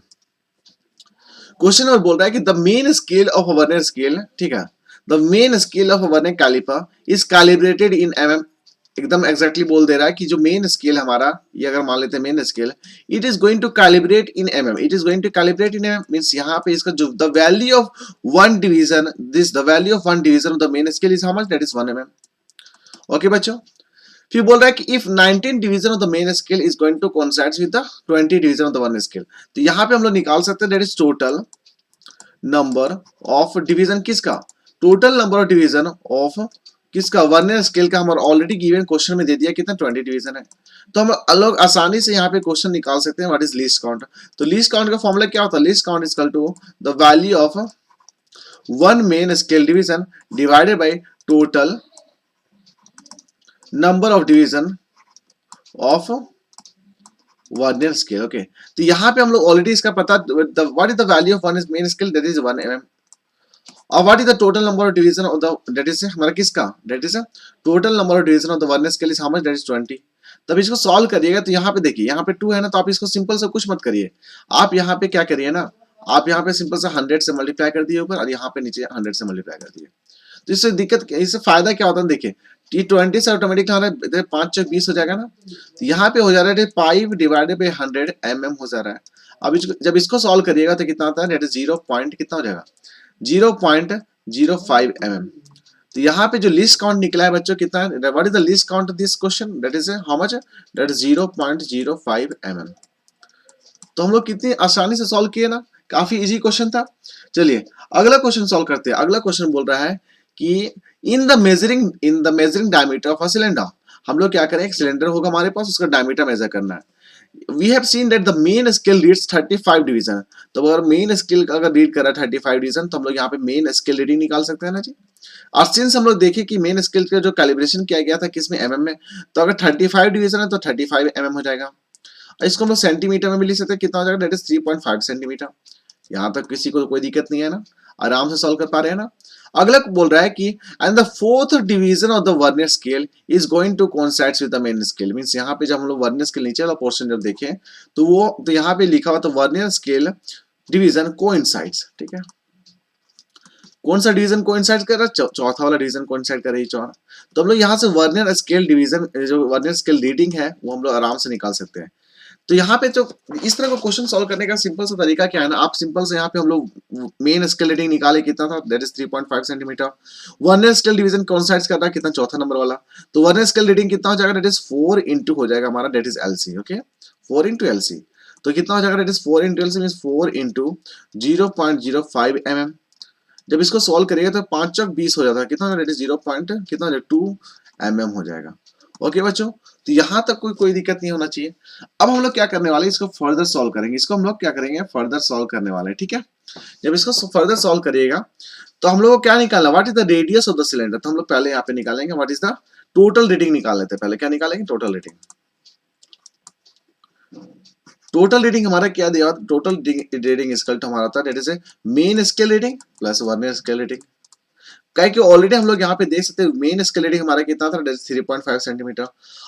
क्वेश्चन नंबर बोल रहा है कि the main scale of a vernier scale, ठीक है, the main scale of a vernier caliper is calibrated in mm। एकदम एग्जैक्टली बोल दे रहा है कि जो मेन स्केल हमारा, ये अगर मान लेते हैं main scale, it is going to calibrate in mm, it is going to calibrate in mm means यहाँ पे इसका जो the value of one division, this the value of one division of the main scale is how much, that is 1 mm, okay बच्चों। फिर बोल रहा है कि if 19 division of the main scale is going to coincide with the 20 division of the one scale, तो यहाँ पे हम लोग निकाल सकते हैं that is total number of division किसका, total number of division of किसका, वर्नियर स्केल का। हमारा ऑलरेडी गिवन क्वेश्चन में दे दिया कितना, 20 डिवीजन है। तो हम अलग आसानी से यहाँ पे क्वेश्चन निकाल सकते हैं, व्हाट इज लीस्ट काउंट। तो लीस्ट काउंट का फॉर्मूला क्या होता है, least count is equal to the value of one main scale division divided by total number of division of vernier scale, okay. तो यहाँ पे हम लोग ऑलरेडी इसका पता, what is the value of one main scale, that is 1 mm। और what is the total number of division of the, that is हमारा किसका, that is total number of division of the vernier scale is how much, that is 20। तब इसको solve करिएगा तो यहाँ पे देखिए, यहाँ पे 2 है ना, तो आप इसको सिंपल से कुछ मत करिए, आप यहाँ पे क्या करिए ना, आप यहाँ पे सिंपल से 100 से मल्टीप्लाई कर दिए ऊपर, और यहाँ पे नीचे 100 से मल्टीप्लाई कर दिए। तो इससे दिक्कत, इससे फायदा क्या होता है, देखिए T20 से ऑटोमेटिक हमारा 5 चौक 20 हो जाएगा ना, तो यहाँ पे हो जा रहा है 5 डिवाइडेड बाई 100 mm हो जा रहा है। अब जब इसको सॉल्व करिएगा तो कितना आता है, दैट इज 0 पॉइंट कितना हो जाएगा, 0.05 mm। तो यहाँ पे जो लिस्ट काउंट निकला है बच्चों कितना है, what is the least count of this question, that is how much, that is 0.05 mm। तो हम लोग कितनी आसानी से सॉल्व किए ना, काफी इजी क्वेश्चन था। चलिए अगला क्वेश्चन सॉल्व करते हैं। अगला क्वेश्चन बोल रहा है कि in the measuring diameter of a cylinder, हम लोग क्या करें, एक सिलेंडर होगा हमारे पास, उसका डायमीटर मेजर करना है। We have seen that the main scale reads 35 division, तो अगर मेन स्केल अगर रीड कर रहा है 35 डिवीजन, तो हम लोग यहाँ पे मेन स्केल रीडिंग निकाल सकते हैं ना जी। और सिंस हम लोग देखें कि मेन स्केल का जो कैलिब्रेशन किया गया था किसमें, mm में, तो अगर 35 डिवीजन है तो 35 mm हो जाएगा। और इसको हम लोग सेंटीमीटर में भी लिख सकते हैं, कितना हो जाएगा, दैट इज 3.5 सेंटीमीटर। यहाँ तक किसी को कोई दिक्कत नहीं है ना, आराम से सॉल्व कर पा रहे हैं ना। अगला बोल रहा है कि and the fourth division of the vernier scale is going to coincide with the main scale, means यहाँ पे जब हम लोग वर्नियर स्केल नीचे वाला पोर्शन जब देखें तो यहाँ पे लिखा हुआ तो वर्नियर स्केल डिवीजन कोइंसाइड्स, ठीक है। कौन सा डिवीजन कोइंसाइड कर रहा है, चौथा वाला डिवीजन कोइंसाइड कर रही है, चौथा। तो हम लोग यहाँ से वर्नियर स्केल डिवीजन, जो वर्नियर स्केल रीडिंग है वो हम लोग आराम से निकाल सकते हैं। तो यहाँ पे जो इस तरह का क्वेश्चन सॉल्व करने का सिंपल सा तरीका क्या है ना, आप सिंपल से यहाँ पे हम लोग मेन स्केल रीडिंग निकाले कितना था, that is 3.5 centimetre. Vernier scale division coincide कर रहा है कितना, चौथा नंबर वाला, तो वर्नियर स्केल रीडिंग कितना हो जाएगा, दैट इज 4 इंटू हो जाएगा हमारा, that is LC, okay, 4 into LC। तो कितना हो जाएगा, that is 4 into LC means 4 into 0.05 mm। जब इसको सॉल्व करिएगा तो 5 चौक 20 हो जाता है, कितना, दैट इज 0. कितना 2 mm हो जाएगा, ओके बच्चों, तो यहाँ तक कोई दिक्कत नहीं होना चाहिए। अब हम लोग क्या करने वाले हैं, इसको फर्दर सॉल्व करेंगे। इसको हम लोग क्या करेंगे, फर्दर सॉल्व करने वाले हैं, ठीक है। जब इसको फर्दर सॉल्व करिएगा तो हम लोग को क्या निकालना, what is the radius of the cylinder. तो हम लोग पहले यहाँ पे निकालेंगे what is the total reading निकाल लेते हैं। पहले क्या निकालेंगे, टोटल रीडिंग। टोटल रीडिंग हमारा क्या दिया, टोटल रीडिंग इक्वल टू हमारा था that is main scale reading plus vernier scale reading. क्या कि ऑलरेडी हम लोग यहाँ पे देख सकते हैं मेन स्केल रीडिंग हमारा कितना था, दैट इज 3.5 सेंटीमीटर,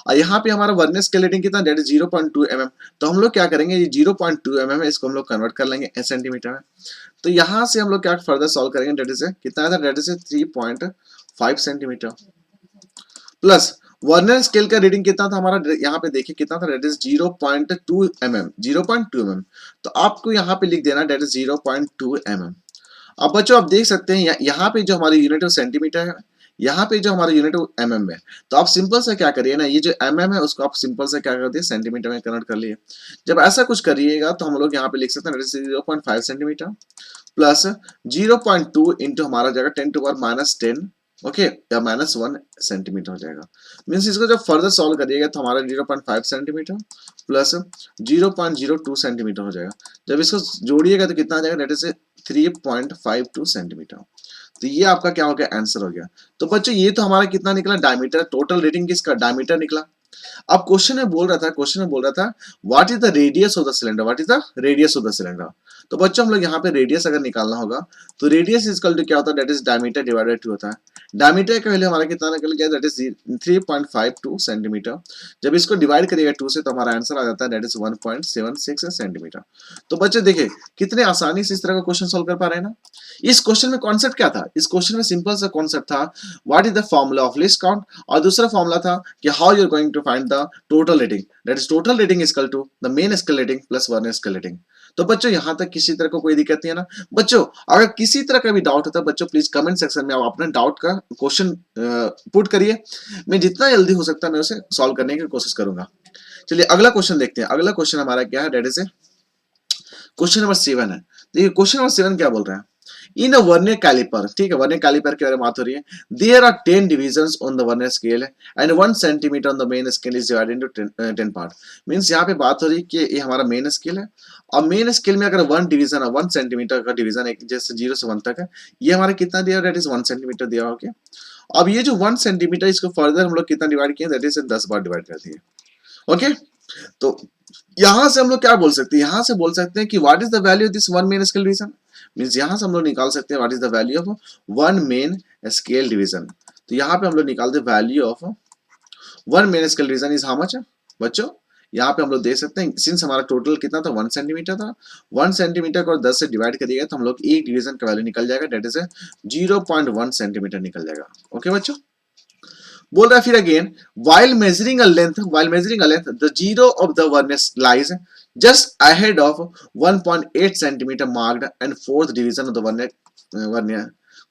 और यहाँ पे हमारा वर्नियर स्केल रीडिंग कितना, दैट इज 0.2 mm। तो हम लोग क्या करेंगे, ये 0.2 mm है, इसको हम लोग कन्वर्ट कर लेंगे सेंटीमीटर में। तो यहाँ से हम लोग क्या फर्दर सॉल्व करेंगे, दैट इज कितना था, that is 3.5 centimetre plus vernier scale का रीडिंग कितना था हमारा, यहाँ पे देखिए कितना था, दैट इज 0.2 mm, 0.2 mm। तो आपको यहाँ पे लिख देना दैट इज 0.2 mm। अब बच्चों आप देख सकते हैं यहाँ पे जो हमारी यूनिट सेंटीमीटर है, यहाँ पे जो हमारा यूनिट mm है। तो आप सिंपल से क्या करिए ना, ये जो mm है उसको आप सिंपल से क्या कर दिए, सेंटीमीटर में कन्वर्ट कर लिए। जब ऐसा कुछ करिएगा तो हम लोग यहाँ पे लिख सकते हैं 0.5 सेंटीमीटर प्लस 0.2 इंटू हमारा जाएगा 10⁻⁻10, ओके, या -1 सेंटीमीटर हो जाएगा। मीन्स इसको जब फर्दर सॉल्व करिएगा तो हमारा 0.5 सेंटीमीटर प्लस 0.02 सेंटीमीटर हो जाएगा। जब इसको जोड़िएगा तो कितना आ जाएगा, दैट इज 3.52 सेंटीमीटर। तो ये आपका क्या हो गया, आंसर हो गया। तो बच्चों ये तो हमारा कितना निकला, डायमीटर, टोटल रीडिंग किसका, डायमीटर निकला। अब क्वेश्चन में बोल रहा था what is the radius of the cylinder, what is the radius of the cylinder. तो बच्चों हम लोग यहाँ पे रेडियस अगर निकालना होगा तो रेडियस इक्वल टू क्या होता है, दैट इज डायमीटर डिवाइडेड 2 होता है। डायमीटर का वैल्यू हमारा कितना निकल गया, दैट इज 3.52 सेंटीमीटर। जब इसको डिवाइड करिएगा 2 से तो हमारा आंसर आ जाता है दैट इज 1.76 सेंटीमीटर। तो बच्चे देखिए कितने आसानी से इस तरह का क्वेश्चन सॉल्व कर पा रहे हैं ना। इस क्वेश्चन में कॉन्सेप्ट क्या था, इस क्वेश्चन में सिंपल सा कॉन्सेप्ट था what is the formula of least count, और दूसरा फॉर्मूला था कि how you are going to find the total reading, that is total reading is equal to the main scale reading plus vernier scale reading. तो बच्चों यहां तक किसी तरह को कोई दिक्कत नहीं है ना। बच्चों अगर किसी तरह का भी डाउट होता है बच्चों प्लीज कमेंट सेक्शन में आप अपने डाउट का क्वेश्चन पुट करिए, मैं जितना जल्दी हो सकता है मैं उसे सॉल्व करने की कोशिश करूंगा। चलिए अगला क्वेश्चन देखते हैं। अगला क्वेश्चन हमारा क्या है, दैट इज क्वेश्चन नंबर 7 है। देखिए क्वेश्चन नंबर 7 क्या बोल रहा है, इन अ वर्नियर कैलिपर, ठीक है, वर्नियर कैलिपर के बारे में बात हो रही है। There are 10 divisions on the vernier scale and 1 centimetre on the main scale is divided into 10 part. Means यहाँ पे बात हो रही है कि ये हमारा मेन स्केल है और मेन स्केल में अगर 1 डिवीजन है, 1 सेंटीमीटर का डिवीजन है, जैसे 0 से 1 तक है, ये हमारा कितना दिया, दैट इज 1 सेंटीमीटर दिया हो गया। अब ये जो 1 सेंटीमीटर इसको फर्दर हम लोग कितना डिवाइड किए, दैट इज 10 बार डिवाइड कर दिए। ओके, तो यहां से हम लोग क्या बोल सकते हैं, यहां से बोल सकते हैं कि what is the value of this 1 main scale division. Means यहां से हम लोग निकाल सकते हैं what is the value of 1 main scale division. तो यहां पे हम लोग निकालते हैं value of 1 main scale division is how much बच्चों। यहाँ पे हम लोग देख सकते हैं सिंस हमारा टोटल कितना था 1 सेंटीमीटर था, 1 सेंटीमीटर को 10 से डिवाइड करिएगा तो हम लोग एक डिवीजन का वैल्यू निकल जाएगा, दैट इज 0.1 सेंटीमीटर निकल जाएगा। ओके बच्चों, बोल रहा है फिर again while measuring a length the zero of the vernier lies just ahead of 1.8 centimeter marked and fourth division of the vernier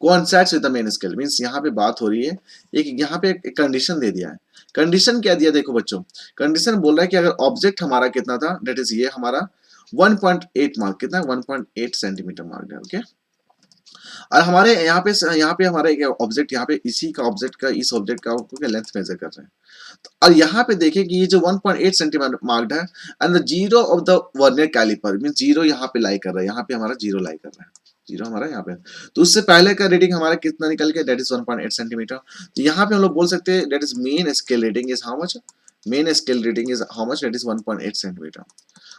coincides with the main scale। Means यहाँ पे बात हो रही है एक, यहाँ पे एक कंडीशन दे दिया है। कंडीशन क्या दिया, देखो बच्चों कंडीशन बोल रहा है कि अगर ऑब्जेक्ट हमारा कितना था, दैट इज ये हमारा 1.8 मार्क, कितना 1.8 सेंटीमीटर मार्क है। ओके, और हमारे यहाँ पे हमारा एक ऑब्जेक्ट, यहाँ पे इसी का ऑब्जेक्ट का, इस ऑब्जेक्ट का लेंथ मेजर कर रहे हैं। तो और यहाँ पे देखिए कि ये जो 1.8 सेंटीमीटर मार्क्ड है and the zero of the vernier caliper, means zero यहाँ पे लाई कर रहा है, यहाँ पे हमारा जीरो लाई कर रहा है, जीरो हमारा यहाँ पे। तो उससे पहले का रीडिंग हमारा कितना निकल गया, दैट इज 1.8 सेंटीमीटर। तो यहाँ पे हम लोग बोल सकते हैं that is main scale reading is how much, main scale reading is how much, that is 1.8 centimetre.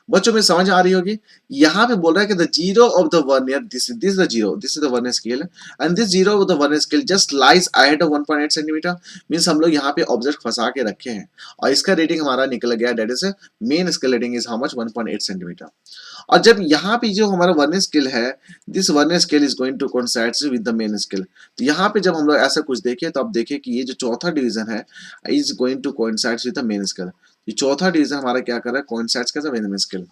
बच्चों में समझ आ रही होगी। यहाँ पे बोल रहा है कि the zero of the vernier, this is the zero, this is the vernier scale and this zero of the vernier scale just lies ahead of 1.8 centimetre. Means हम लोग यहाँ पे ऑब्जेक्ट फंसा के रखे हैं और इसका रीडिंग हमारा निकल गया, that is main scale reading is how much 1.8 centimetre. और जब यहाँ पे जो हमारा वर्नियर स्केल है, this vernier scale is going to coincide with the main scale. तो यहाँ पे जब हम लोग ऐसा कुछ देखें तो आप देखिए कि ये जो चौथा डिवीजन है is going to coincide with the main scale. ये चौथा डिवीजन हमारा क्या कर रहा है, कोइंसाइड्स कर रहा है मेन स्केल।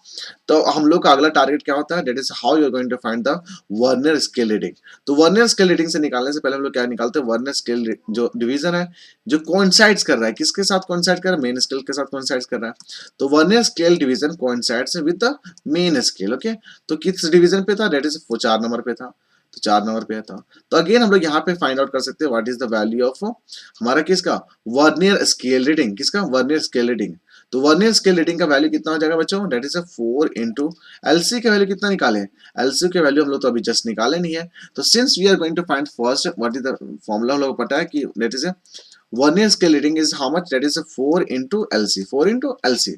तो हम लोग का अगला टारगेट क्या होता है, that is how you are going to find the vernier scale reading. तो वर्नियर स्केल रीडिंग से निकालने से पहले हम लोग क्या निकालते हैं, वर्नियर स्केल जो डिवीजन है जो कोइंसाइड्स कर रहा है, किसके साथ कोइंसाइड कर रहा है, मेन स्केल के साथ कोइंसाइड कर रहा है। तो vernier scale division coincides with the main scale. Okay, तो किस डिवीजन पे था, दैट इज 4 नंबर पे था। तो 4 नंबर पे था। तो अगेन हम लोग यहाँ पे फाइंड आउट कर सकते हैं what is the value of हमारा किसका वर्नियर स्केल रीडिंग, किसका वर्नियर स्केल रीडिंग। तो वर्नियर स्केल रीडिंग का वैल्यू कितना हो जाएगा बच्चों, डेट इज 4 इंटू एलसी का वैल्यू कितना निकाले, एलसी के वैल्यू हम लोग तो अभी जस्ट निकाले नहीं है। तो since we are going to find first what is the formula, हम लोग को पता है कि that is vernier scale reading is how much, that is 4 into LC, 4 into LC.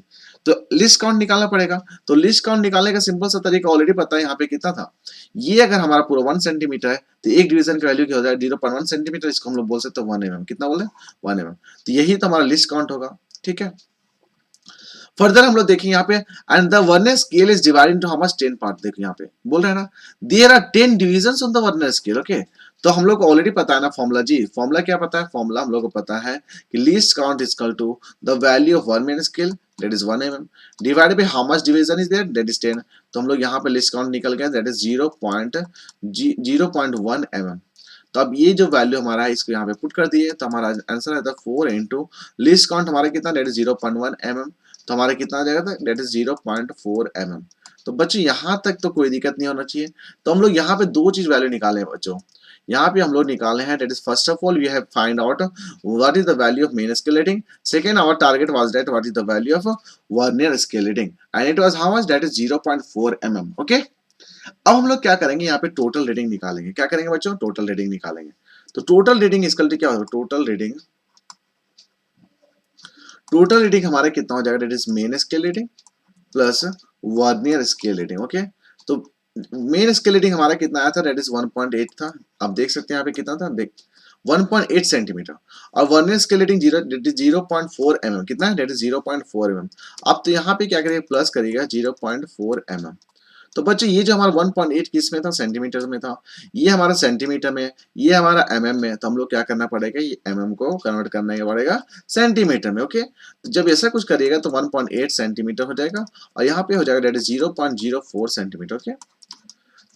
तो लिस्ट काउंट निकालना पड़ेगा। तो लिस्ट काउंट निकालने का सिंपल सा तरीका ऑलरेडी पता है, यहाँ पे कितना था, ये अगर हमारा पूरा 1 सेंटीमीटर है तो एक डिवीजन का वैल्यू क्या हो जाएगा 0.1 सेंटीमीटर, इसको हम लोग बोल सकते हैं 1 mm। कितना बोले 1 mm। तो यही तो हमारा लिस्ट काउंट होगा, ठीक है। फर्दर हम लोग देखें यहाँ पे, and the vernier scale is divided into how much 10 part. देखो यहाँ पे बोल रहे हैं ना, there are 10 divisions on the vernier scale, okay. तो हम लोग को ऑलरेडी पता है ना फॉर्मूला, जी फॉर्मूला क्या पता है, फॉर्मूला हम लोग को पता है कि least count is equal to the value of vernier scale that is 1 mm divided by how much division is there that is 10। तो हम लोग यहाँ पे लिस्ट काउंट निकल गया दैट इज 0.1 mm। तो अब ये जो वैल्यू हमारा है इसको यहाँ पे पुट कर दिए तो हमारा आंसर आता है 4 इंटू लिस्ट काउंट हमारा कितना, दैट इज 0.1 mm। तो हमारा कितना आ जाएगा, दैट इज 0.4 mm। तो बच्चों यहाँ तक तो कोई दिक्कत नहीं होना चाहिए। तो हम लोग यहाँ पे दो चीज वैल्यू निकाले हैं बच्चों, यहाँ पे हम लोग निकाले हैं that is first of all we have find out what is the value of main scale reading. Second our target was that what is the value of vernier scale reading and it was how much, that is 0.4 mm, okay. अब हम लोग क्या करेंगे, यहाँ पे total reading निकालेंगे। क्या करेंगे बच्चों, टोटल रीडिंग निकालेंगे। तो टोटल रीडिंग इसका क्या होगा, टोटल रीडिंग हमारा कितना हो जाएगा, that is main scale reading plus vernier scale reading, okay. तो मेन स्केल रीडिंग हमारा कितना आया था, दैट इज 1.8 था। आप देख सकते हैं यहाँ पे कितना था, देख 1.8 सेंटीमीटर। और वर्नियर स्केल रीडिंग 0.4 mm कितना है, दैट इज 0.4 mm। अब तो यहाँ पे क्या करेगा, प्लस करिएगा 0.4 mm। तो बच्चों ये जो हमारा 1.8 किस में था, सेंटीमीटर में था, ये हमारा सेंटीमीटर में, ये हमारा mm में। तो हम लोग क्या करना पड़ेगा, ये mm को कन्वर्ट करना पड़ेगा सेंटीमीटर में, ओके। तो जब ऐसा कुछ करिएगा तो 1.8 सेंटीमीटर हो जाएगा और यहाँ पे हो जाएगा दैट इज 0.04 सेंटीमीटर, ओके।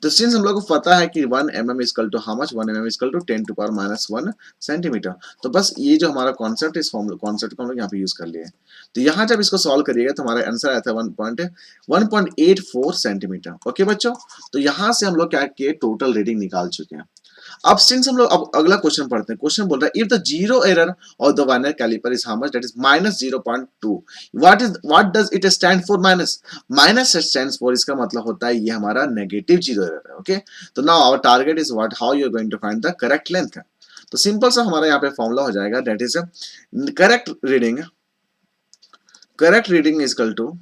तो सिंस हम लोग को पता है कि 1 mm equal to how much, 1 mm equal to 10 to power -1 centimetre. तो बस ये जो हमारा कॉन्सेप्ट, इस फॉर्मूला कॉन्सेप्ट को हम लोग यहाँ पे यूज कर लिए। तो यहाँ जब इसको सॉल्व करिएगा तो हमारा आंसर आया था 1.84 सेंटीमीटर, ओके बच्चों। तो यहाँ से हम लोग क्या किए, टोटल रीडिंग निकाल चुके हैं। अब सिंस हम लोग अब अगला क्वेश्चन पढ़ते हैं। क्वेश्चन बोल रहा है if the zero error of the vernier caliper is how much, that is -0.2, what does it stand for, minus stands for, इसका मतलब होता है ये हमारा नेगेटिव जीरो एरर है, ओके। तो now our target is what, how you are going to find the correct length. तो simple सा हमारा यहाँ पे फॉर्मूला हो जाएगा that is correct reading is equal to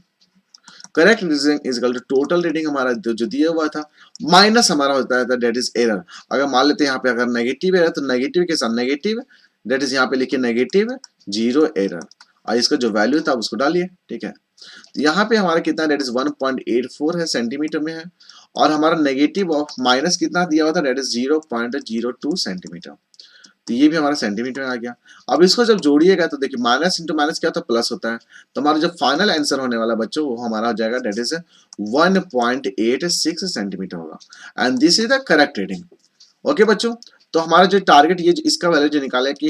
correct reading is equal to total reading हमारा जो दिया हुआ था माइनस हमारा होता है दैट इज एरर। अगर मान लेते हैं यहाँ पे अगर नेगेटिव एरर तो नेगेटिव के साथ नेगेटिव, दैट इज यहाँ पे लिखिए नेगेटिव जीरो एरर और इसका जो वैल्यू था उसको डालिए, ठीक है। तो यहाँ पे हमारा कितना, दैट इज 1.84 है, सेंटीमीटर में है। और हमारा नेगेटिव ऑफ माइनस कितना दिया हुआ था, दैट इज 0.02 सेंटीमीटर। तो ये भी हमारा सेंटीमीटर में आ गया। अब इसको जब जोड़िएगा तो देखिए माइनस इंटू माइनस क्या होता है, प्लस होता है। तो हमारा जो फाइनल आंसर होने वाला बच्चों वो हमारा हो जाएगा दैट इज 1.86 सेंटीमीटर होगा and this is the correct reading, okay बच्चों। तो हमारा जो टारगेट ये इसका वैल्यू जो निकाला है कि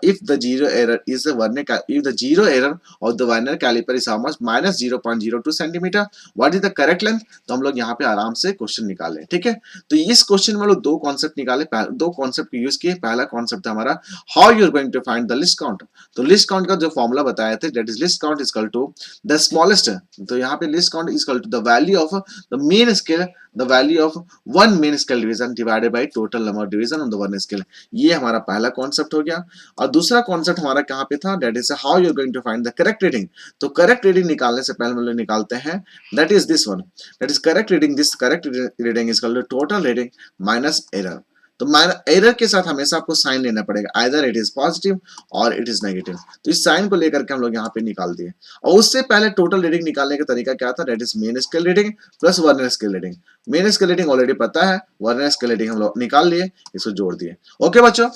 if the zero error is if the zero error of the vernier caliper is how much, -0.02 centimetre, what is the correct length. तो हम लोग यहाँ पे आराम से क्वेश्चन निकाले, ठीक है। तो इस क्वेश्चन में लोग दो कॉन्सेप्ट निकाले, दो कॉन्सेप्ट यूज किए। पहला कॉन्सेप्ट था हमारा how you are going to find the least count. तो लिस्ट काउंट का जो फॉर्मूला बताया थे that is least count is equal to the smallest. तो यहाँ पे least count is equal to the value of the main scale, the value of one main scale division divided by total number of division on the vernier scale. ये हमारा पहला concept हो गया। और दूसरा कॉन्सेप्ट हमारा कहाँ पे था, that is how you are going to find the correct reading. तो करेक्ट रीडिंग निकालने से पहले हम लोग निकालते हैं that is this one, that is correct reading, this correct reading is equal to total reading minus error. तो error के साथ हमेशा आपको साइन लेना पड़ेगा, आइदर इट इज पॉजिटिव और इट इज नेगेटिव। तो इस साइन को लेकर के हम लोग यहाँ पे निकाल दिए। और उससे पहले टोटल रीडिंग निकालने का तरीका क्या था, that is main scale reading plus vernier scale reading. Main scale reading already पता है, वर्नियर स्केल रीडिंग हम लोग निकाल लिए, इसको जोड़ दिए। ओके बच्चों,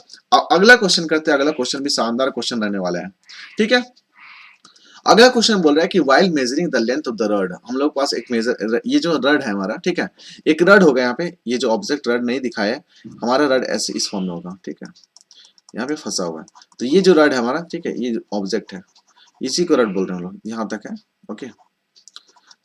अगला क्वेश्चन करते हैं। अगला क्वेश्चन भी शानदार क्वेश्चन रहने वाला है, ठीक है। अगला क्वेश्चन बोल रहा है कि while measuring the length of the rod, हम लोग पास एक मेजर, ये जो रड है हमारा, ठीक है, एक रड होगा यहाँ पे, ये जो ऑब्जेक्ट रड नहीं दिखाया है, हमारा रड ऐसे इस फॉर्म में होगा, ठीक है, यहाँ पे फंसा हुआ है। तो ये जो रड है हमारा, ठीक है, ये ऑब्जेक्ट है, इसी को रड बोल रहे हैं हम लोग, यहाँ तक है, ओके।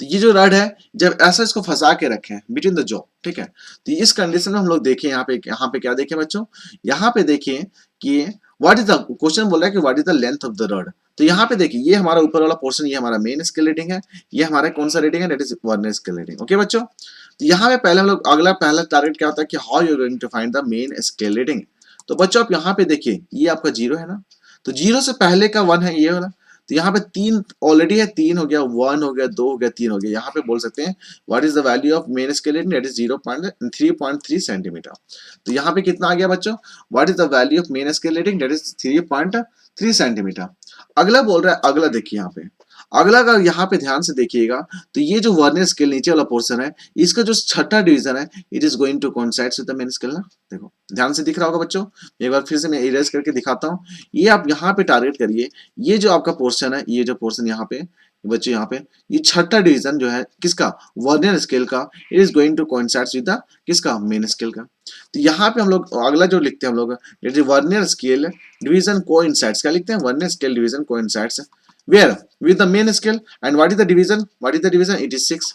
तो ये जो रड है, जब ऐसा इसको फंसा के रखें बिटवीन द जॉ, ठीक है, तो इस कंडीशन में हम लोग देखें यहाँ पे क्या देखें बच्चों, यहाँ पे देखिए कि व्हाट इज द क्वेश्चन बोल रहा है कि what is the length of the rod. तो यहाँ पे देखिए ये हमारा ऊपर वाला पोर्शन, ये हमारा मेन स्केल रेटिंग है, ये हमारा कौन सा रेटिंग है, that is vernier scale rating. Okay बच्चों, तो यहाँ पे पहले हम लोग पहला टारगेट क्या होता है कि how you are going to find the main scale reading. तो बच्चों आप यहाँ पे देखिए ये आपका 0 है ना, तो 0 से पहले का 1 है ये वाला, तो यहाँ पे 3 ऑलरेडी है, 3 हो गया, 1 हो गया, 2 हो गया, 3 हो गया। यहाँ पे बोल सकते हैं what is the value of main scale rating, that is 0.3.3 centimetre. तो यहाँ पे कितना आ गया बच्चों, what is the value of main scale rating, that is 3.3 centimetre. अगला बोल रहा है, अगला देखिए यहाँ पे, अगला का यहाँ पे ध्यान से देखिएगा, तो ये जो वर्नियर स्केल नीचे वाला पोर्शन है, इसका जो छठा डिवीजन है, it is going to coincide with the main scale ना। देखो ध्यान से दिख रहा होगा बच्चों, एक बार फिर से मैं इरेज करके दिखाता हूँ। ये आप यहाँ पे टारगेट करिए, ये जो आपका पोर्शन है, ये जो पोर्शन यहाँ पे बच्चों, यहाँ पे ये छठा डिवीजन जो है किसका, वर्नियर स्केल का, it is going to coincide with the किसका, मेन स्केल का। तो यहाँ पे हम लोग अगला जो लिखते हैं हम लोग, it is vernier scale division coincides, क्या लिखते हैं, vernier scale division coincides where with the main scale, and what is the division, it is 6।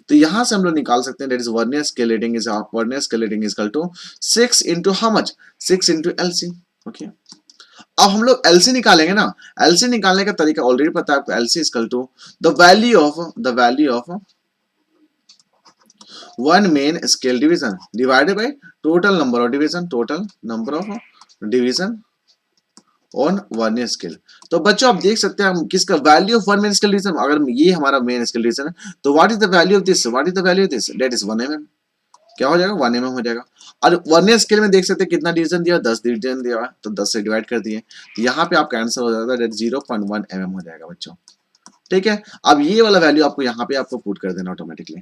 तो यहां से हम लोग निकाल सकते हैं, that is vernier scale rating is equal to 6 into how much, 6 into LC। Okay, अब हम लोग LC निकालेंगे ना, LC निकालने का तरीका ऑलरेडी पता है आपको, LC is equal to the value of one main scale division divided by total number of division on vernier scale. तो बच्चों आप देख सकते हैं हम किसका value of one main scale division, अगर ये हमारा मेन स्केल डिवीजन है, तो what is the value of this, that is 1 mm। क्या हो जाएगा, 1 mm हो जाएगा। और वर्नियर स्केल में देख सकते हैं कितना डिवीजन दिया, 10 डिवीजन दिया, तो 10 से डिवाइड कर दिए, तो यहाँ पे आपका आंसर हो जाएगा दैट 0.1 mm हो जाएगा बच्चों। ठीक है, अब ये वाला वैल्यू आपको यहाँ पे आपको पुट कर देना ऑटोमेटिकली।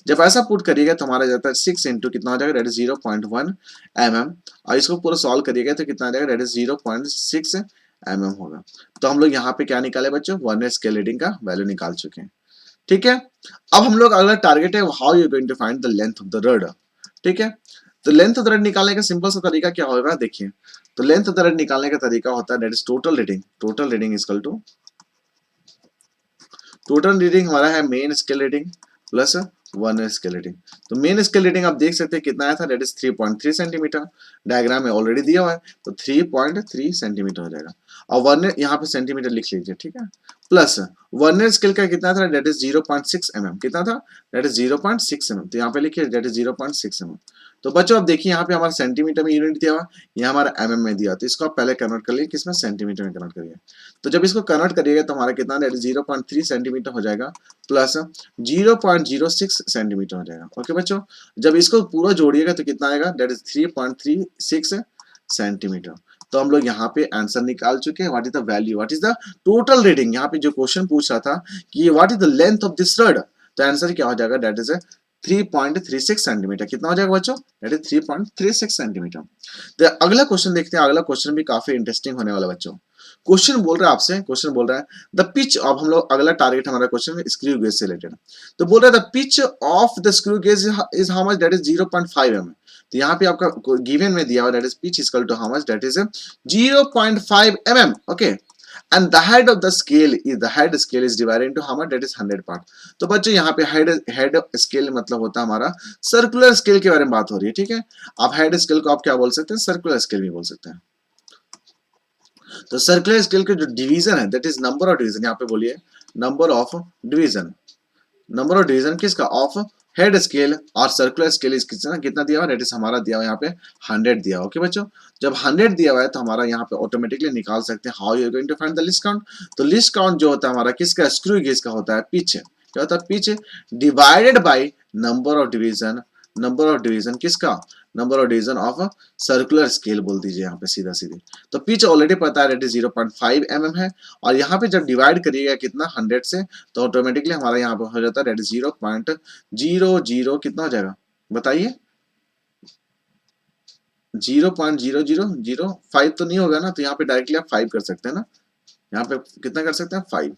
जब ऐसा पुट करिएगा तो हमारा जाता है 6 इंटू कितना हो जाएगा, दैट इज 0.1 mm, और इसको पूरा सॉल्व करिएगा तो कितना आ जाएगा, दैट इज 0.6 mm होगा। तो हम लोग यहाँ पे क्या निकाले बच्चों, वर्नियर स्केल रेटिंग का वैल्यू निकाल चुके हैं। ठीक है, अब हम लोग अगला टारगेट है how you going to find the length of the rod. ठीक है, तो लेंथ ऑफ द रड निकालने का सिंपल सा तरीका क्या होगा, देखिए, तो लेंथ ऑफ द रड निकालने का तरीका होता है that is total reading is equal to, total reading हमारा है main scale reading plus vernier scale reading. तो मेन स्केल रेटिंग आप देख सकते हैं कितना आया था, दैट इज 3.3 सेंटीमीटर, डायग्राम में ऑलरेडी दिया हुआ है, तो 3.3 सेंटीमीटर हो जाएगा। और वर्नियर यहाँ पे सेंटीमीटर लिख लीजिए, ठीक है, प्लस वर्नियर स्केल का कितना था, दैट इज 0.6 mm, कितना था, दैट इज 0.6 mm, तो यहाँ पे लिखिए दैट इज 0.6 mm। तो बच्चों आप देखिए यहाँ पे हमारा सेंटीमीटर में यूनिट दिया हुआ, यहाँ हमारा mm में दिया, तो इसको आप पहले कन्वर्ट कर लिए किसमें, सेंटीमीटर में कन्वर्ट करिए। तो जब इसको कन्वर्ट करिएगा तो हमारा कितना, दैट इज 0.3 सेंटीमीटर हो जाएगा प्लस 0.06 सेंटीमीटर हो जाएगा। ओके बच्चों, जब इसको पूरा जोड़िएगा तो कितना आएगा, दैट इज 3.36 सेंटीमीटर। तो हम लोग यहाँ पे आंसर निकाल चुके हैं, what is the value, what is the total reading. यहाँ पे जो क्वेश्चन पूछ रहा था कि what is the length of this rod, तो आंसर क्या हो जाएगा, दैट इज 3.36 सेंटीमीटर। कितना हो जाएगा बच्चों, दैट इज 3.36 सेंटीमीटर। तो अगला क्वेश्चन देखते हैं, अगला क्वेश्चन भी काफी इंटरेस्टिंग होने वाला बच्चों। क्वेश्चन बोल रहा है आपसे, क्वेश्चन बोल रहा है द पिच ऑफ, हम लोग अगला टारगेट हमारा क्वेश्चन स्क्रू गेज से रिलेटेड, तो बोल रहा है the pitch of the screw gauge is how much, that is 0.5 mm। तो यहाँ पे आपका गिवन में दिया हुआ that is pitch is equal to how much, that is 0.5 mm। Okay, and the head of the scale is divided into how much, that is 100 part। तो बच्चों यहाँ पे हेड स्केल मतलब होता है हमारा सर्कुलर स्केल के बारे में बात हो रही है। ठीक है, आप हेड स्केल को आप क्या बोल सकते हैं, सर्कुलर स्केल भी बोल सकते हैं। तो सर्कुलर स्केल के जो डिवीजन है, that is number of division, यहाँ पे बोलिए नंबर ऑफ डिवीजन किसका, ऑफ हेड स्केल और सर्कुलर स्केल इस कितना दिया हुआ, दैट इज हमारा दिया हुआ यहाँ पे 100 दिया हुआ। ओके बच्चों, जब 100 दिया हुआ है तो हमारा यहाँ पे ऑटोमेटिकली निकाल सकते हैं how you are going to find the least count. तो लिस्ट काउंट जो होता है हमारा किसका, स्क्रू गेज का होता है, पिच, क्या होता है, pitch divided by number of division किसका, number of division of circular scale बोल दीजिए यहाँ पे सीधा सीधे। तो पिच ऑलरेडी पता है दैट इज 0.5 mm है, और यहाँ पे जब डिवाइड करिएगा कितना 100 से, तो ऑटोमेटिकली हमारा यहाँ पे हो जाता है दैट इज 0.00 कितना हो जाएगा बताइए, 0.0005 तो नहीं होगा ना, तो यहाँ पे डायरेक्टली आप 5 कर सकते हैं ना, यहाँ पे कितना कर सकते हैं 5।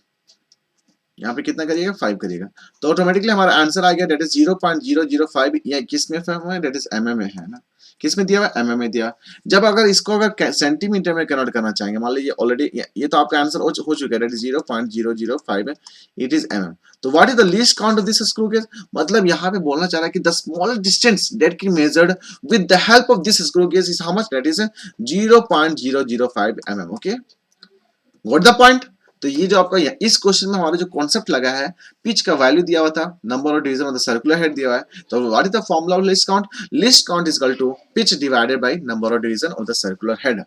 यहाँ पे कितना करिएगा 5 करिएगा, तो ऑटोमेटिकली हमारा आंसर आ गया, डेट इज 0.005। ये किस में है, डेट इज एमएम में है ना, किस में दिया हुआ, एमएम में दिया। जब अगर इसको अगर सेंटीमीटर में कन्वर्ट करना चाहेंगे, मान लीजिए ऑलरेडी ये तो आपका आंसर हो चुका है, डेट इज 0.005 है, इट इज एमएम। तो what is the least count of this screw gauge, मतलब यहाँ पे बोलना चाह रहा है कि the smallest distance that can measured with the help of this screw gauge is how much, that is 0.005 mm। Okay, what the point. तो ये जो आपका इस क्वेश्चन में हमारा जो कॉन्सेप्ट लगा है, पिच का वैल्यू दिया हुआ था, number of division of the circular head दिया हुआ है, तो what is the formula of least count, least count is equal to pitch divided by number of division of the circular head.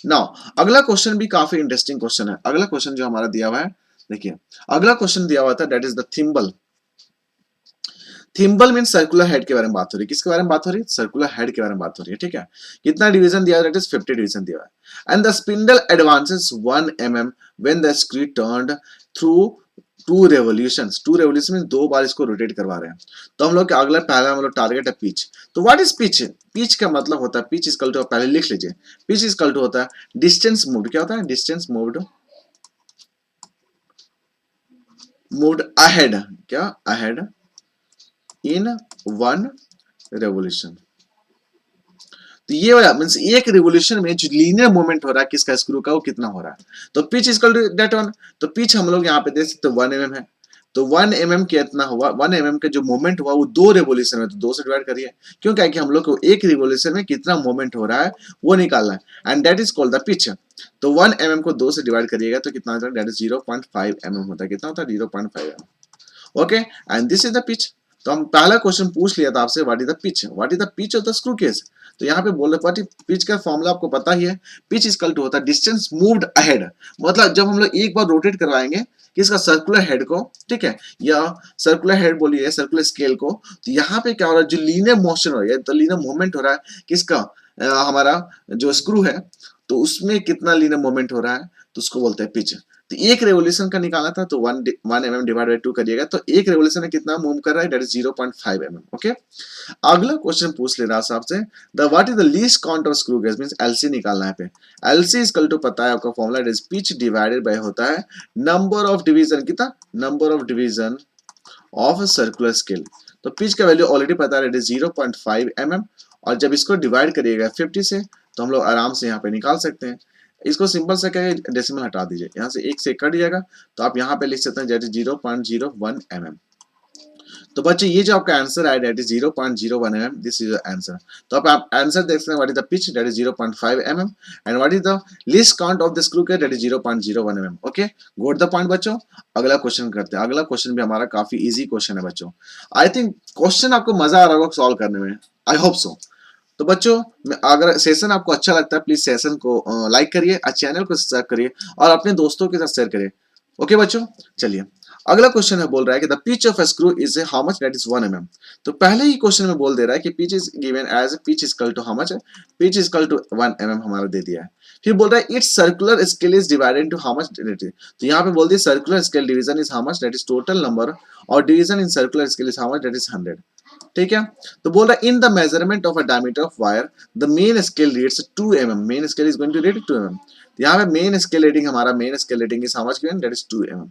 Now अगला question भी काफी interesting question है। अगला question जो हमारा दिया हुआ है, देखिए अगला क्वेश्चन दिया हुआ था, that is the thimble. Thimble mean circular head के बारे में बात हो रही है, किसके बारे में बात हो रही है, सर्कुलर हेड के बारे में बात हो रही है, ठीक है। कितना डिवीजन दिया, दैट इज 50 डिवीजन दिया है। And the spindle advances 1 mm when the screw turned through 2 revolutions। 2 revolution mean 2 बार इसको रोटेट करवा रहे हैं। तो हम लोग का अगला पहला हम लोग टारगेट है पिच। तो व्हाट इज पिच, पिच का मतलब होता है, पिच इक्वल टू, पहले लिख लीजिए, पिच इक्वल टू होता है डिस्टेंस मूव्ड। क्या होता है, डिस्टेंस मूव्ड, मूव्ड अहेड, क्या अहेड इन 1 revolution। तो ये वाला मींस एक रिवोल्यूशन में जो लीनियर मूवमेंट हो रहा है किसका, स्क्रू का, वो कितना हो रहा है। तो pitch equal to that one. तो पिच हम लोग यहाँ पे देख सकते हैं 1 mm है, तो 1 mm कितना हुआ, 1 mm का जो मूवमेंट हुआ वो 2 रिवोल्यूशन में, तो 2 से डिवाइड करिए, क्यों, क्या कि हम लोग को एक रिवोल्यूशन में कितना मूवमेंट हो रहा है वो निकालना है, and that is called the pitch. तो 1 mm को 2 से डिवाइड करिएगा तो कितना होता है, दैट इज 0.5 mm होता है, कितना होता है, 0.5 mm। Okay, and this is the pitch. तो हम पहला क्वेश्चन पूछ लिया था आपसे, what is the pitch, what is the pitch of the screw case. तो यहाँ पे बोल रहे पिच का फॉर्मूला आपको पता ही है, पिच इक्वल टू होता है डिस्टेंस मूव्ड अहेड। मतलब जब हम लोग एक बार रोटेट करवाएंगे किसका, सर्कुलर हेड को, ठीक है, या सर्कुलर हेड बोलिए, सर्कुलर स्केल को, तो यहाँ पे क्या हो रहा है, जो लीनियर मोशन हो रहा है, तो लीनियर मूवमेंट हो रहा है किसका, हमारा जो स्क्रू है, तो उसमें कितना लीनियर मूवमेंट हो रहा है, तो उसको बोलते हैं पिच। तो एक रेवोल्यूशन का निकालना था, तो 1 mm डिवाइड बाय 2 करिएगा, तो एक रेवोल्यूशन में कितना मूव कर रहा है, दैट इज 0.5 mm। ओके, अगला क्वेश्चन पूछ ले रहा है आपसे, the what is the least count of screw gauge, means LC निकालना है पे। एलसी इज इक्वल टू, पता है आपका formula, it is pitch divided bye होता है नंबर ऑफ डिवीजन, कितना, number of division of circular scale. तो पिच का वैल्यू ऑलरेडी पता है, इट इज 0.5 mm, और जब इसको डिवाइड करिएगा 50 से, तो हम लोग आराम से यहाँ पे निकाल सकते हैं। इसको सिंपल से क्या, डेसिमल हटा दीजिए, यहाँ से 1 से कट जाएगा, तो आप यहाँ पे लिख सकते हैं दैट इज 0.01 mm। तो बच्चे ये जो आपका आंसर है that is 0.01 mm, this is answer. तो आप आंसर देख सकते हैं, what is the pitch, that is 0.5 mm, and what is the least count of the screw के, that is 0.01 mm। Okay, got the point बच्चों। अगला question करते हैं। अगला क्वेश्चन भी हमारा काफी इजी क्वेश्चन है बच्चों। आई थिंक क्वेश्चन आपको मजा आ रहा होगा सॉल्व करने में, आई होप सो। तो बच्चों, अगर सेशन आपको अच्छा लगता है, प्लीज सेशन को लाइक करिए और चैनल को सब्सक्राइब करिए और अपने दोस्तों के साथ शेयर करिए। ओके बच्चों, चलिए अगला क्वेश्चन है, बोल रहा है कि the pitch of a screw is how much, that is 1 mm। तो पहले ही क्वेश्चन में बोल दे रहा है कि pitch is given as pitch is equal to how much, pitch is equal to 1 mm हमारा दे दिया है। फिर बोल रहा है its circular scale is divided into how much, तो यहाँ पे बोल दिया circular scale division is how much, that is total number, और division in circular scale is how much, that is 100। ठीक है, तो बोल रहा है in the measurement of a diameter of wire the main scale reads 2 mm, main scale is going to read 2 mm। यहाँ पे main scale reading, हमारा main scale reading is how much given, that is 2 mm।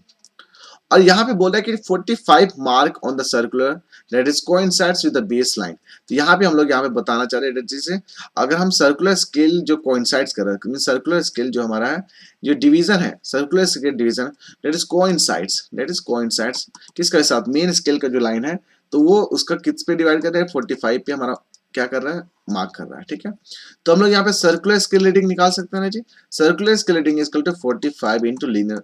और यहाँ पे बोल रहा है कि 45 mark on the circular that is coincides with the base line. तो यहाँ पे हम लोग यहाँ पे बताना चाह रहे हैं जैसे अगर हम सर्कुलर स्केल जो कोइंसाइड्स कर रहे हैं, सर्कुलर स्केल जो हमारा है, जो डिवीजन है circular scale division, that is coincides किसके साथ, मेन स्केल का जो लाइन है, तो वो उसका किस पे डिवाइड कर रहा है, 45 पे हमारा क्या कर रहा है, मार्क कर रहा है। ठीक है, तो हम लोग यहाँ पे सर्कुलर स्केल रीडिंग निकाल सकते हैं ना जी। Circular scale reading is equal to 45 into linear,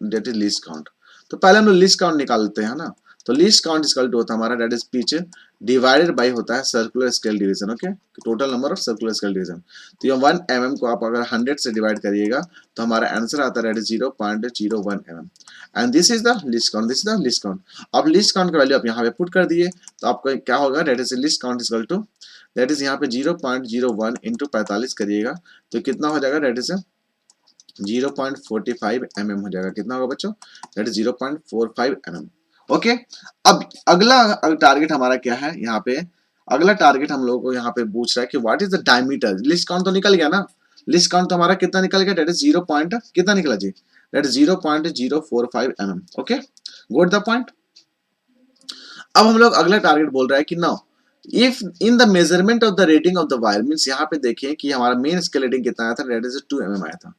that is least count. तो पहले हम लोग लिस्ट काउंट निकालते हैं ना, तो लिस्ट काउंट इक्वल टू होता है हमारा that is pitch divided bye होता है circular scale division. Okay, total number of circular scale division. तो ये 1 mm को आप अगर 100 से डिवाइड करिएगा तो हमारा आंसर आता है that is 0.01 mm, and this is the least count, this is the least count. अब लिस्ट काउंट का वैल्यू आप यहाँ पे पुट कर दिए तो आपका क्या होगा, that is least count equal to, that is यहाँ पे 0.01 इंटू 45 करिएगा तो कितना हो जाएगा, दैट इज 0.45 mm हो जाएगा। कितना होगा बच्चों, दैट इज 0.45 mm। ओके, अब अगला टारगेट हमारा क्या है, यहाँ पे अगला टारगेट हम लोगों को यहाँ पे पूछ रहा है कि what is the diameter. List count तो निकल गया ना, लिस्ट काउंट तो हमारा कितना निकल गया, दैट इज 0. कितना निकला जी, that is 0.045 mm. Okay, got the point. अब हम लोग अगला टारगेट बोल रहा है कि now if in the measurement of the rating of the wire, means यहाँ पे देखिए कि हमारा मेन स्केल रेटिंग कितना आया था, दैट इज 2 mm आया था.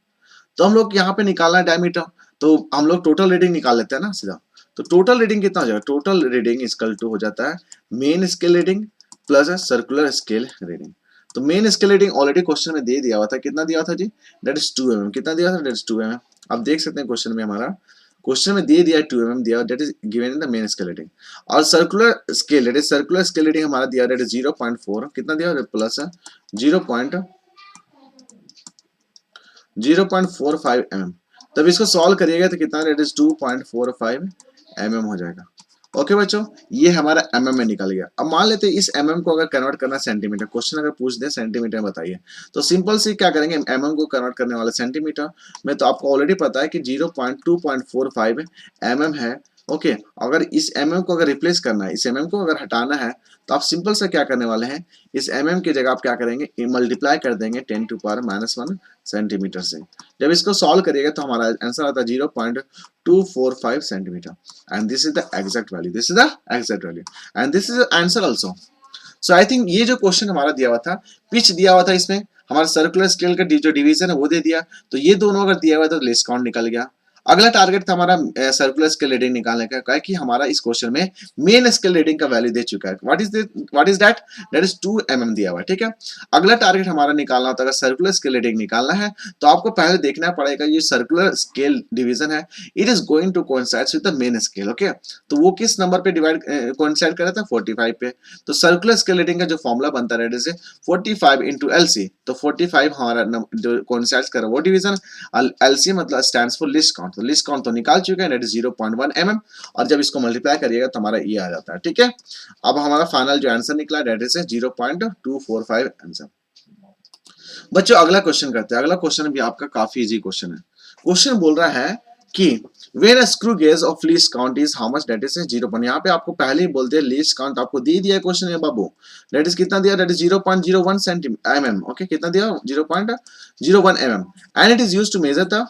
तो हम लोग यहाँ पे निकालना है डायमीटर, तो हम लोग टोटल रीडिंग निकाल लेते हैं ना सीधा. तो टोटल रीडिंग कितना हो जाएगा, टोटल रीडिंग इक्वल टू हो जाता है main scale reading plus circular scale reading. तो main scale reading already question में दे दिया हुआ था, कितना दिया था जी, दैट इज 2 mm. कितना दिया था, दैट इज 2 mm. आप देख सकते हैं क्वेश्चन में हमारा क्वेश्चन में दे दिया 2 mm दिया, that is given in the main scale reading. और circular scale that is circular scale reading हमारा दिया, दैट इज 0.4. कितना दिया, प्लस 0.45 mm. तब इसको सॉल्व करिएगा तो कितना, दैट इज 2.45 mm हो जाएगा. ओके बच्चों, ये हमारा mm में निकल गया. अब मान लेते हैं इस mm को अगर कन्वर्ट करना सेंटीमीटर, क्वेश्चन अगर पूछ दे सेंटीमीटर में बताइए, तो सिंपल से क्या करेंगे, mm को कन्वर्ट करने वाला सेंटीमीटर में, तो आपको ऑलरेडी पता है कि 0.2.45 mm है. ओके, अगर इस mm को अगर रिप्लेस करना है, इस mm को अगर हटाना है, तो आप सिंपल से क्या करने वाले हैं, इस mm की जगह आप क्या करेंगे, मल्टीप्लाई कर देंगे 10⁻⁻1 सेंटीमीटर से. जब इसको सॉल्व करिएगा तो हमारा आंसर आता है 0.245 centimetre. And this is the exact value, this is the exact value and this is the answer also. So I think ये जो क्वेश्चन हमारा दिया हुआ था, पिच दिया हुआ था, इसमें हमारा सर्कुलर स्केल का जो डिवीजन है वो दे दिया, तो ये दोनों अगर दिया हुआ तो लेस्ट काउंट निकल गया. अगला टारगेट था हमारा सर्कुलर स्केल रीडिंग निकालने का, क्या कि हमारा इस क्वेश्चन में मेन स्केल रीडिंग का वैल्यू दे चुका है. What is that, that is 2 mm दिया हुआ है. ठीक है, अगला टारगेट हमारा निकालना होता है, अगर सर्कुलर स्केल रीडिंग निकालना है तो आपको पहले देखना पड़ेगा ये सर्कुलर स्केल डिवीजन है, it is going to coincide with the main scale. Okay, तो वो किस नंबर पे डिवाइड कोइंसाइड कर रहा था, 45 पे. तो सर्कुलर स्केल रीडिंग का जो फॉर्मूला बनता है, जैसे 45 into LC, तो 45 हमारा जो कोइंसाइड कर रहा है वो डिवीजन, LC मतलब स्टैंड्स फॉर लीस्ट काउंट, तो लीस्ट काउंट तो निकाल चुके हैं, दैट इज 0.1 mm. और जब इसको मल्टीप्लाई करिएगा तो हमारा ये आ जाता है. ठीक है, अब हमारा फाइनल जो आंसर निकला दैट इज 0.245 आंसर. बच्चों अगला क्वेश्चन करते हैं. अगला क्वेश्चन भी आपका काफी इजी क्वेश्चन है. क्वेश्चन बोल रहा है कि when a screw gauge of least count is how much, that is 0. यहाँ पे आपको पहले ही बोलते हैं लीस्ट काउंट आपको दे दिया है क्वेश्चन में बाबू, दैट इज कितना दिया, दैट इज 0.01 mm. ओके, कितना दिया, 0.01 mm and it is used to measure the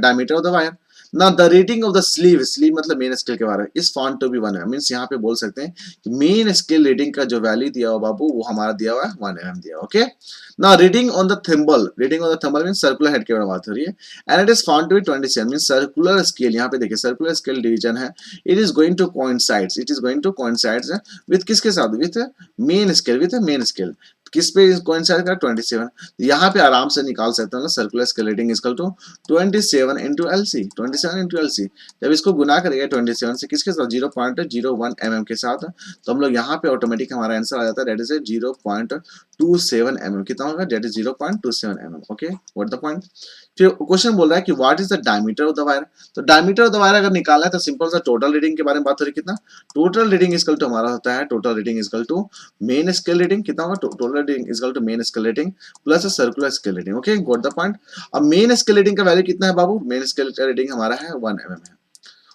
diameter of the wire. Now the rating of the sleeve मतलब मेन स्केल के बारे में is found to be 1 mm. Means यहाँ पे बोल सकते हैं कि मेन स्केल रीडिंग का जो वैल्यू दिया हुआ बाबू वो हमारा दिया हुआ है 1 mm दिया. Okay, now reading on the thimble means circular head के बारे में बात हो रही है, and it is found to be 27 means circular scale. यहाँ पे देखिए सर्कुलर स्केल डिवीजन है, it is going to coincides with किसके साथ, विद मेन स्केल. किस पे कोइंसाइड कर, 27. यहाँ पे आराम से निकाल सकते हैं ना, circular scale reading equal to 27 into LC. 27 into LC जब इसको गुना करेंगे 27 से किसके साथ, 0.01 mm के साथ, तो हम लोग यहाँ पे ऑटोमेटिक हमारा आंसर आ जाता है, दैट इज 0.27 mm. कितना होगा, that is 0.27 mm. Okay, what the point. फिर क्वेश्चन बोल रहा है कि what is the diameter of the wire. तो डायमीटर ऑफ द वायर अगर निकालना है तो सिंपल सा टोटल रीडिंग के बारे में बात हो रही है. कितना, टोटल रीडिंग इक्वल टू हमारा होता है, total reading equal to main scale reading. कितना होगा, total reading equal to main scale reading plus circular scale reading. Okay, got the point. अब मेन स्केल रीडिंग का वैल्यू कितना है बाबू, मेन स्केल रीडिंग हमारा है 1 mm है.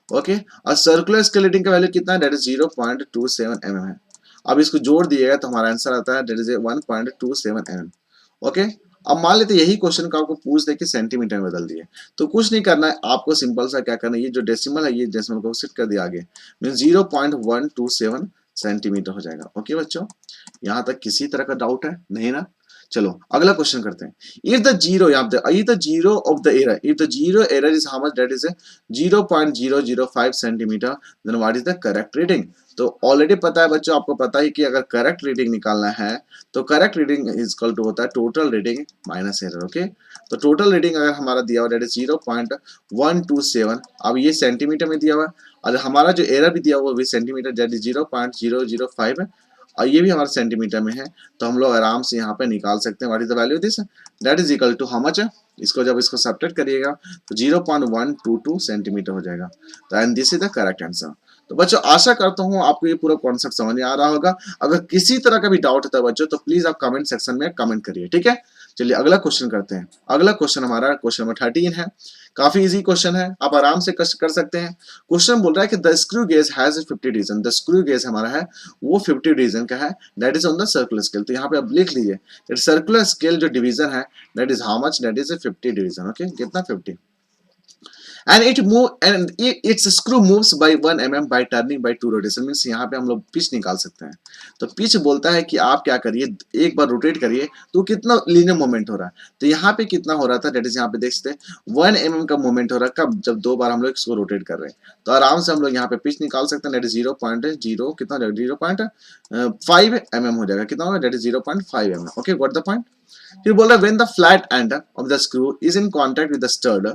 ओके, और सर्कुलर स्केल रीडिंग का वैल्यू कितना है, दैट इज 0.27 mm है. अब इसको जोड़ दिएगा तो हमारा आंसर आता है, दैट इज 1.27 mm. ओके, अब मान लेते ये क्वेश्चन का आपको पूछ दे कि सेंटीमीटर में बदल दिए, तो कुछ नहीं करना है आपको, सिंपल सा क्या करना है, ये जो डेसिमल है ये डेसिमल को शिफ्ट कर दिया आगे, मींस 0.127 सेंटीमीटर हो जाएगा. ओके बच्चों, यहाँ तक किसी तरह का डाउट है नहीं ना. चलो अगला क्वेश्चन करते हैं. इफ द जीरो यहाँ पे if the zero of the error, if the zero error is how much, that is 0.005 centimetre, then what is the correct reading. तो ऑलरेडी पता है बच्चों, आपको पता है कि अगर करेक्ट रीडिंग निकालना है तो correct reading is equal to होता है total reading minus error. Okay, तो टोटल रीडिंग अगर हमारा दिया हुआ दैट इज 0.127, अब ये सेंटीमीटर में दिया हुआ, और हमारा जो एरर भी दिया हुआ वो भी सेंटीमीटर, दैट इज 0.005 है, और ये भी हमारे सेंटीमीटर में है. तो हम लोग आराम से यहाँ पे निकाल सकते हैं what is the value this, that is equal to how much. इसको जब इसको सब्ट्रैक्ट करिएगा तो 0.122 सेंटीमीटर हो जाएगा. तो and this is the correct answer. तो बच्चों आशा करता हूँ आपको ये पूरा कॉन्सेप्ट समझ में आ रहा होगा. अगर किसी तरह का भी डाउट होता है बच्चों तो प्लीज आप कमेंट सेक्शन में कमेंट करिए. ठीक है, चलिए अगला क्वेश्चन करते हैं. अगला क्वेश्चन हमारा क्वेश्चन नंबर 13 है. काफी इजी क्वेश्चन है, आप आराम से कर सकते हैं. क्वेश्चन बोल रहा है कि the screw gauge has 50 division. The screw gauge हमारा है वो 50 डिवीजन का है, that is on the circular scale. तो यहाँ पे आप लिख लीजिए दैट सर्कुलर स्केल जो डिवीजन है that is how much, that is 50 division. Okay, कितना, 50. And it move and it's screw moves by 1 mm by turning by 2 rotation. Means यहाँ पे हम लोग पिच निकाल सकते हैं। तो पिच बोलता है कि आप क्या करिए, एक बार रोटेट करिए तो कितना लीनियर मूवमेंट हो रहा है। तो यहाँ पे कितना हो रहा था, दैट इज यहाँ पे देख सकते हैं 1 mm का मूवमेंट हो रहा है। कब? जब 2 बार हम लोग इसको रोटेट कर रहे हैं। तो आराम से हम लोग यहाँ पे पिच निकाल सकते हैं, दैट इज 0.0 कितना हो जाएगा, 0.5 mm हो जाएगा। कितना होगा, that is 0.5 mm। Okay, got the point. फिर बोल रहा है when the flat end of the screw is in contact with the stud,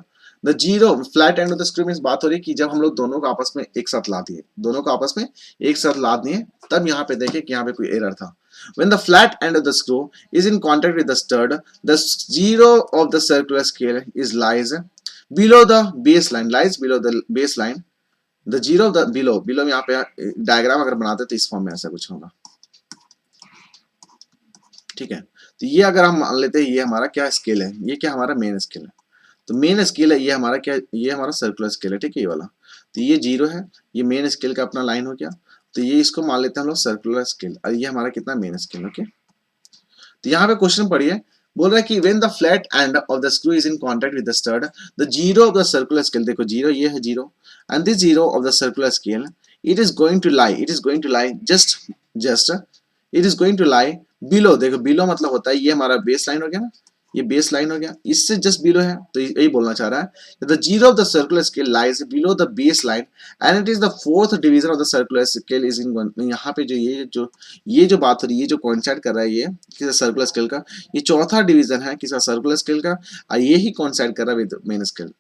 the zero flat end of the screw means बात हो रही है कि जब हम लोग दोनों को आपस में एक साथ ला दिए, दोनों को आपस में एक साथ ला दिए, तब यहाँ पे देखें कि यहाँ पे कोई एरर था। When the flat end of the screw is in contact with the stud, the zero of the circular scale is lies below the baseline, lies below the baseline. The zero of the below यहाँ पे diagram अगर बनाते तो इस form में ऐसा कुछ होगा। ठीक है, तो ये अगर हम मान लेते हैं ये हमारा क्या स्केल है, ये क्या हमारा मेन स्केल है। तो मेन स्केल है ये हमारा क्या, ये हमारा सर्कुलर स्केल है। ठीक है, ये वाला। तो ये 0 है, ये मेन स्केल का अपना लाइन हो गया। तो ये इसको मान लेते हैं हम लोग सर्कुलर स्केल, और ये हमारा कितना मेन स्केल। ओके, तो यहाँ पे क्वेश्चन पढ़िए, बोल रहा है कि when the flat end of the screw is in contact with the stud, the zero of the circular scale, देखो जीरो ये है zero, and this zero of the circular scale it is going to lie just it is going to lie below. देखो below मतलब होता है ये हमारा base line हो गया ना, ये बेस लाइन हो गया, इससे जस्ट बिलो है। तो यही बोलना चाह रहा है, the zero of the circular scale lies below the base line and it is the fourth division of the circular scale is in. यहाँ पे ये जो बात हो रही है, ये जो कॉन्साइड कर रहा है ये किसी सर्कुलर स्केल का, ये चौथा डिवीजन है किसी सर्कुलर स्केल का, और ये ही कॉन्साइड कर रहा है विद मेन स्केल।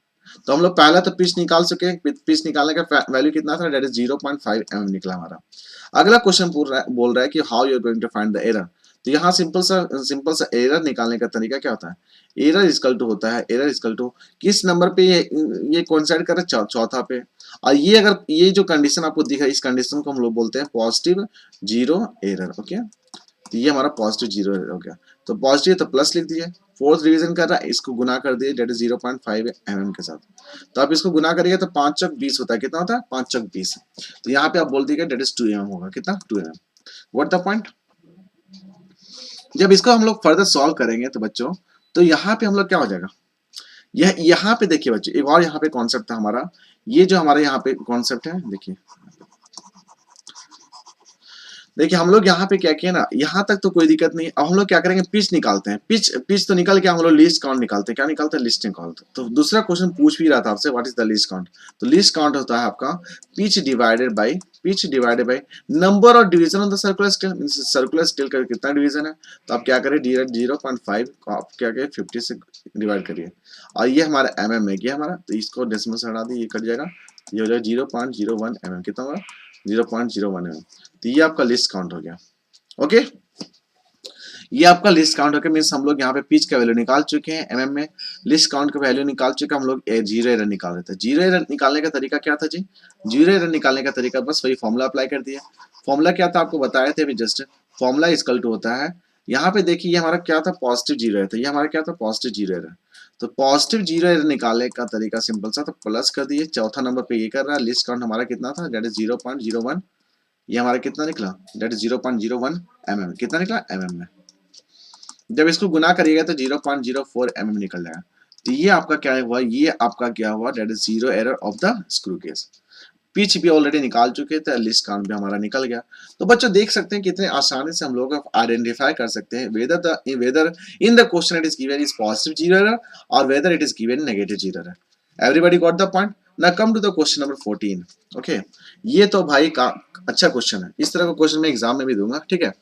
तो हम लोग पहला तो पिच निकाल सके, पिच निकालने का वैल्यू कितना था, दैट इज 0.5 mm निकला हमारा। अगला क्वेश्चन बोल रहा है कि how you are going to find the error. तो यहाँ सिंपल सा एरर निकालने का तरीका क्या होता है, एरर इक्वल टू होता है, एरर इक्वल टू किस नंबर पे ये कोइंसाइड कर रहा है, चौथा पे। और ये अगर ये जो कंडीशन आपको दिखा, इस कंडीशन को हम लोग बोलते हैं पॉजिटिव जीरो एरर। ओके, तो ये हमारा पॉजिटिव जीरो एरर हो गया। तो पॉजिटिव तो प्लस लिख दिए, फोर्थ डिवीजन कर रहा है, इसको गुना कर दिए दैट इज 0.5 mm के साथ। तो आप इसको गुना करिएगा तो 5 चौक 20 होता है। कितना होता है, 5 चौक 20। तो यहाँ पे आप बोल दीजिएगा दैट इज 2 mm होगा। कितना, 2 mm। What the point. जब इसको हम लोग फर्दर सॉल्व करेंगे तो बच्चों, तो यहाँ पे हम लोग क्या हो जाएगा, यह यहाँ पे देखिए बच्चों, एक और यहाँ पे कॉन्सेप्ट था हमारा, ये जो हमारे यहाँ पे कॉन्सेप्ट है, देखिए हम लोग यहाँ पे क्या किया ना, यहाँ तक तो कोई दिक्कत नहीं। अब हम लोग क्या करेंगे, पिच निकालते हैं। पिच तो निकल के हम लोग लीस्ट काउंट निकालते हैं। क्या निकालते हैं, लिस्ट काउंट। तो दूसरा क्वेश्चन पूछ भी रहा था आपसे, what is the least count. तो लीस्ट काउंट होता है आपका pitch divided by number of division of the circular scale. Means circular scale का कितना डिवीजन है, तो आप क्या करें, 0.5 को आप क्या करें 50 से डिवाइड करिए, और ये हमारा mm है, ये हमारा, तो इसको डेसिमल से हटा दिए, ये कट जाएगा, ये हो जाएगा 0.01 mm। कितना होगा, 0.01 mm। तो ये आपका लिस्ट काउंट हो गया। ओके, ये आपका लिस्ट काउंट हो गया। मींस हम लोग यहाँ पे पिच का वैल्यू निकाल चुके हैं mm में, लिस्ट काउंट का वैल्यू निकाल चुके हम लोग, जीरो एरर निकाल रहे थे। जीरो एरर निकालने का तरीका क्या था जी, जीरो एरर निकालने का तरीका बस वही फॉर्मूला अप्लाई कर दिया। फॉर्मूला क्या था आपको बताए थे अभी जस्ट, फॉर्मूला इक्वल टू होता है, यहाँ पे देखिए ये हमारा क्या था, पॉजिटिव जीरो एरर था, ये हमारा क्या था, पॉजिटिव जीरो एरर। तो पॉजिटिव जीरो एरर निकालने का तरीका सिंपल सा, तो प्लस कर दिए, चौथा नंबर पे ये कर रहा है, लिस्ट काउंट हमारा कितना था, दैट इज 0.01। ये हमारा कितना निकला, दैट इज 0.01 mm। कितना निकला, mm में। जब इसको गुना करिएगा तो 0.04 mm निकल जाएगा। तो ये आपका क्या हुआ, ये आपका क्या हुआ, that is zero error of the screw case. Pitch भी ऑलरेडी निकाल चुके थे, लिस्ट काउंट भी हमारा निकल गया। तो बच्चों देख सकते हैं कितने आसानी से हम लोग आइडेंटिफाई कर सकते हैं whether in the question it is given is positive zero error और whether it is given negative zero error. Everybody got the point. Now come to the question number 14। Okay, ये तो भाई का अच्छा क्वेश्चन है, इस तरह का क्वेश्चन मैं एग्जाम में भी दूंगा। ठीक है,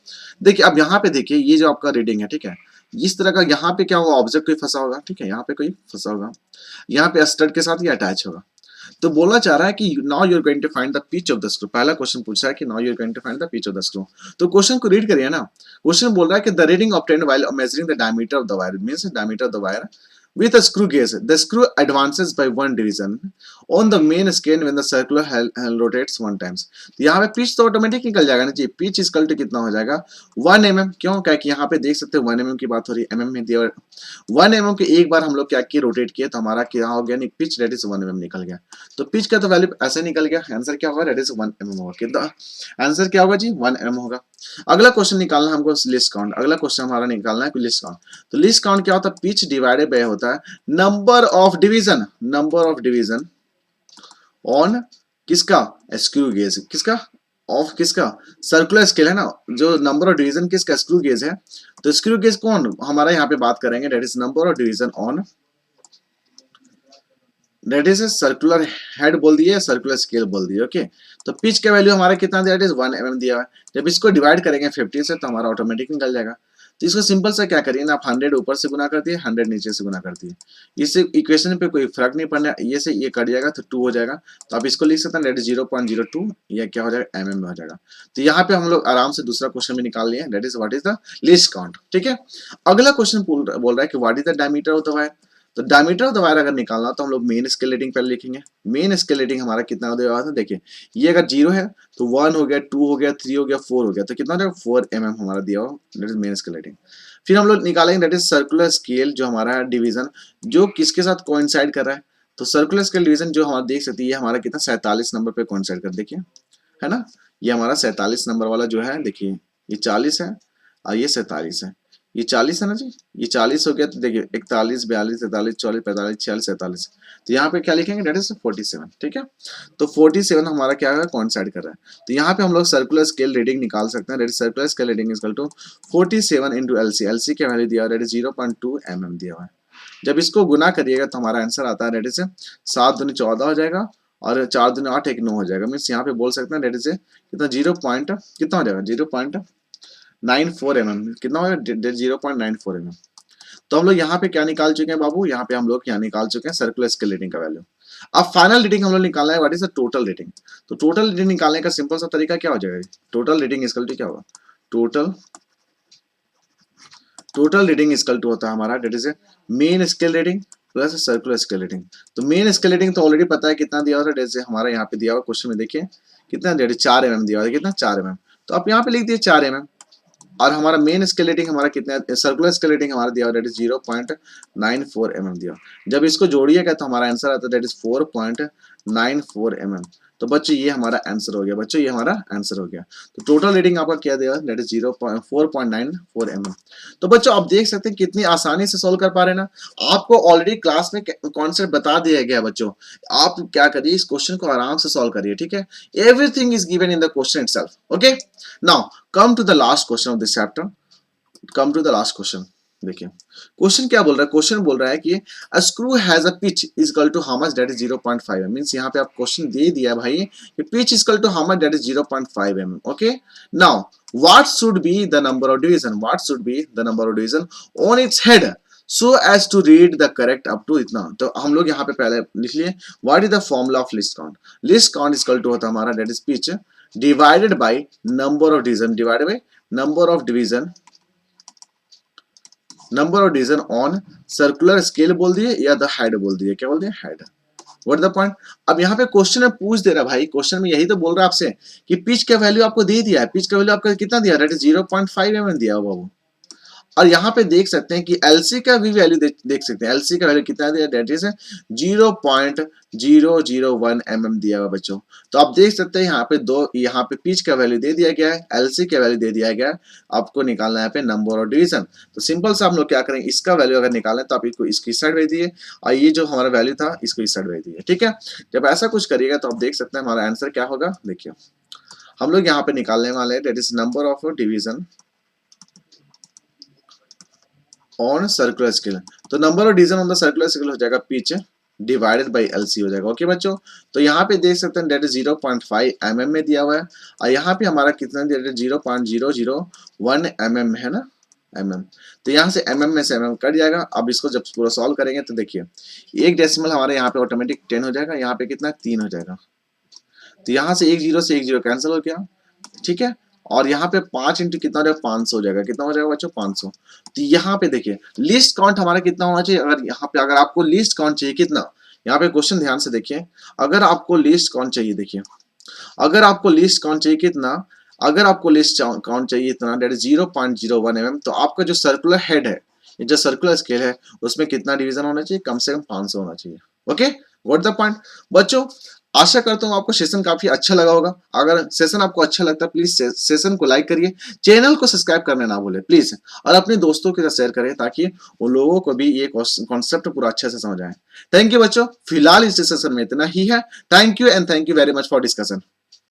देखिए अब यहाँ पे देखिए ये जो आपका रीडिंग है, ठीक है, इस तरह का यहाँ पे क्या होगा, ऑब्जेक्ट कोई फंसा होगा। ठीक है, यहाँ पे कोई फंसा होगा, यहाँ पे स्टड के साथ ये अटैच होगा। तो बोलना चाह रहा है कि now you are going to find the pitch of the screw. पहला क्वेश्चन पूछा है कि now you are going to find the pitch of the screw. तो क्वेश्चन को रीड करिए ना। क्वेश्चन बोल रहा है कि the reading obtained while measuring the diameter of the wire, means diameter of the wire with a screw gauge, the screw advances by 1 division on the main scale when the circular hell rotates 1 times। तो यहाँ पे pitch तो automatic निकल जाएगा ना जी, pitch equal to कितना हो जाएगा 1 mm। क्यों, क्या कि यहाँ पे देख सकते हैं 1 mm की बात हो रही है, mm में दिया 1 mm के एक बार हम लोग क्या किए, रोटेट किए, तो हमारा क्या हो गया, पिच दैट इज 1 mm निकल गया। तो पिच का तो वैल्यू ऐसे निकल गया, आंसर क्या होगा, दैट इज 1 mm होगा। कितना आंसर क्या होगा जी, 1 mm होगा। अगला क्वेश्चन निकालना है हमको लिस्ट काउंट। अगला क्वेश्चन हमारा निकालना है लिस्ट काउंट। तो लिस्ट काउंट क्या होता है, पिच डिवाइडेड बाय होता है नंबर ऑफ डिवीजन ऑन किसका, स्क्रू गेज किसका, ऑफ किसका, सर्कुलर स्केल है ना, जो नंबर ऑफ डिवीजन किसका, स्क्रू गेज है। तो स्क्रू गेज कौन हमारा यहाँ पे बात करेंगे, that is number of division on, that is circular head बोल दिए, सर्कुलर स्केल बोल दिए। ओके, तो पिच का वैल्यू हमारा कितना दिया, दैट इज 1 mm दिया है। जब इसको डिवाइड करेंगे 50 से तो हमारा ऑटोमेटिक निकल जाएगा। तो इसको सिंपल से क्या करिए ना, आप 100 ऊपर से गुना करती है, 100 नीचे से गुना करती है, इससे इक्वेशन पे कोई फर्क नहीं पड़ना, ये से ये कट जाएगा तो 2 हो जाएगा। तो आप इसको लिख सकते हैं दैट इज 0.02, या क्या हो जाएगा, mm में हो जाएगा। तो यहाँ पे हम लोग आराम से दूसरा क्वेश्चन भी निकाल लिए, that is what is the least count. ठीक है, अगला क्वेश्चन बोल रहा है कि what is the diameter of the wire. तो डायमीटर ऑफ द वायर अगर निकालना तो हम लोग मेन स्केल रेटिंग पहले लिखेंगे। मेन स्केल रेटिंग हमारा कितना हो जाएगा, देखिए ये अगर 0 है तो 1 हो गया, 2 हो गया, 3 हो गया, 4 हो गया, तो कितना हो जाएगा, 4 mm हमारा दिया हो, that is main scale rating. फिर हम लोग निकालेंगे दैट इज सर्कुलर स्केल, जो हमारा है डिवीजन, जो किसके साथ कोइंसाइड कर रहा है। तो सर्कुलर स्केल डिवीजन जो हमारा देख सकते हैं, ये हमारा कितना 47 नंबर पे कोइंसाइड कर, देखिए है ना, ये हमारा 47 नंबर वाला जो है, देखिए ये 40 है और ये 47 है, ये 40 है ना जी, ये 40 हो गया, तो देखिए 41, 42, 43, 44, 45, 46, 47, तो यहाँ पे क्या लिखेंगे, डेट इज 47। ठीक है, तो 47 हमारा क्या है, कॉन्साइड कर रहा है। तो यहाँ पे हम लोग सर्कुलर स्केल रीडिंग निकाल सकते हैं, that is circular scale reading equal to 47 into LC, LC क्या वैल्यू दिया हुआ है, डेट इज 0.2 mm दिया हुआ है। जब इसको गुना करिएगा तो हमारा आंसर आता है, डेट इज 7 दूनी 14 हो जाएगा, और 4 दूनी 8, 1 9 हो जाएगा। मीन्स यहाँ पे बोल सकते हैं डेट इज कितना, 0 पॉइंट कितना हो जाएगा, 0.94 mm, कितना हो जाएगा, 0.94 mm। तो हम लोग यहाँ पे क्या निकाल चुके हैं बाबू, यहाँ पे हम लोग क्या निकाल चुके हैं, सर्कुलर स्केल रेटिंग का वैल्यू। अब फाइनल रेटिंग हम लोग निकालना है, what is the total rating. तो टोटल रेटिंग निकालने का सिंपल सा तरीका क्या हो जाएगा, टोटल रेटिंग इक्वल टू क्या होगा, टोटल रेटिंग इक्वल टू होता है हमारा, that is main scale reading plus circular scale reading. तो मेन स्केल रेटिंग तो ऑलरेडी पता है कितना दिया हुआ है, जैसे हमारा यहाँ पे दिया हुआ क्वेश्चन में देखिए कितना, डेट 4 mm दिया हुआ है, कितना 4 mm, तो आप यहाँ पे लिख दिए 4 mm। और हमारा मेन स्केल रेटिंग हमारा कितना है, सर्कुलर स्केल रेटिंग हमारा दिया हुआ है, दैट इज 0.94 mm दिया। जब इसको जोड़िएगा तो हमारा आंसर आता है, दैट इज 4.94 mm। तो बच्चों ये हमारा आंसर हो गया, बच्चों ये हमारा आंसर हो गया। तो टोटल रेटिंग आपका क्या देगा, दैट इज 4.94 mm। तो बच्चों आप देख सकते हैं कितनी आसानी से सॉल्व कर पा रहे हैं ना, आपको ऑलरेडी क्लास में कॉन्सेप्ट बता दिया गया बच्चों। आप क्या करिए, इस क्वेश्चन को आराम से सॉल्व करिए। ठीक है, everything is given in the question itself. Okay, now come to the last question of this chapter, come to the last question. देखिए क्वेश्चन क्या बोल रहा है, क्वेश्चन बोल रहा है कि a screw has a pitch is equal to how much, that is 0.5 mm। Means यहाँ पे आप क्वेश्चन दे दिया भाई कि pitch is equal to how much, that is 0.5 mm। Okay, now what should be the number of division, what should be the number of division on its head so as to read the correct up to इतना। तो हम लोग यहाँ पे पहले लिख लिए, what is the formula of least count. Least count is equal to होता है हमारा, that is pitch divided by number of division, divided by number of division, number of division on circular scale बोल दिए या the head बोल दिए, क्या बोल दिए, हेड। What the point. अब यहाँ पे क्वेश्चन में पूछ दे रहा है भाई, क्वेश्चन में यही तो बोल रहा है आपसे कि पिच का वैल्यू आपको दे दिया है, पिच का वैल्यू आपका कितना दिया, दैट इज 0.5 mm दिया हुआ बाबू। और यहाँ पे देख सकते हैं कि एलसी का भी वैल्यू देख सकते हैं, एलसी का वैल्यू कितना दिया, दैट इज 0.001 mm दिया हुआ बच्चों। तो आप देख सकते हैं यहाँ पे यहाँ पे पिच का वैल्यू दे दिया गया है, एलसी का वैल्यू दे दिया गया है, आपको निकालना है यहाँ पे नंबर ऑफ डिवीजन। तो सिंपल सा हम लोग क्या करेंगे, इसका वैल्यू अगर निकालें तो आप इसको इसकी साइड भेज दिए, और ये जो हमारा वैल्यू था इसको इस साइड भेज दिए। ठीक है, जब ऐसा कुछ करिएगा तो आप देख सकते हैं हमारा आंसर क्या होगा। देखिए हम लोग यहाँ पे निकालने वाले हैं, that is number of division on circular scale. तो number of division on the circular scale हो जाएगा पिच डिवाइडेड बाय एलसी हो जाएगा। ओके बच्चों, तो यहाँ पे देख सकते हैं दैट इज 0.5 mm में दिया हुआ है, और यहाँ पे हमारा कितना दिया है, 0.001 mm है ना, mm। तो यहाँ से mm में से mm कट जाएगा। अब इसको जब पूरा सॉल्व करेंगे तो देखिए एक डेसिमल हमारे यहाँ पे ऑटोमेटिक 10 हो जाएगा, यहाँ पे कितना 3 हो जाएगा। तो यहाँ से एक जीरो कैंसिल हो गया। ठीक है, और यहाँ पे 5 इंटू कितना हो जाएगा, 500 हो जाएगा। कितना हो जाएगा बच्चों, 500। तो यहाँ पे देखिए लिस्ट काउंट हमारा कितना होना चाहिए, अगर यहाँ पे अगर आपको लिस्ट काउंट चाहिए कितना, यहाँ पे क्वेश्चन ध्यान से देखिए, अगर आपको लिस्ट काउंट चाहिए, देखिए अगर आपको लिस्ट काउंट चाहिए कितना, अगर आपको लिस्ट काउंट चाहिए इतना, दैट इज 0.01 mm, तो आपका जो सर्कुलर हेड है, ये जो सर्कुलर स्केल है, उसमें कितना डिवीजन होना चाहिए, कम से कम 500 होना चाहिए। ओके, व्हाट द पॉइंट बच्चों। आशा करता हूँ आपको सेशन काफी अच्छा लगा होगा। अगर सेशन आपको अच्छा लगता है प्लीज सेशन को लाइक करिए, चैनल को सब्सक्राइब करना ना भूलें प्लीज, और अपने दोस्तों के साथ शेयर करें ताकि उन लोगों को भी ये कॉन्सेप्ट पूरा अच्छे से समझ आए। थैंक यू बच्चों, फिलहाल इस सेशन में इतना ही है। Thank you and thank you very much for discussion.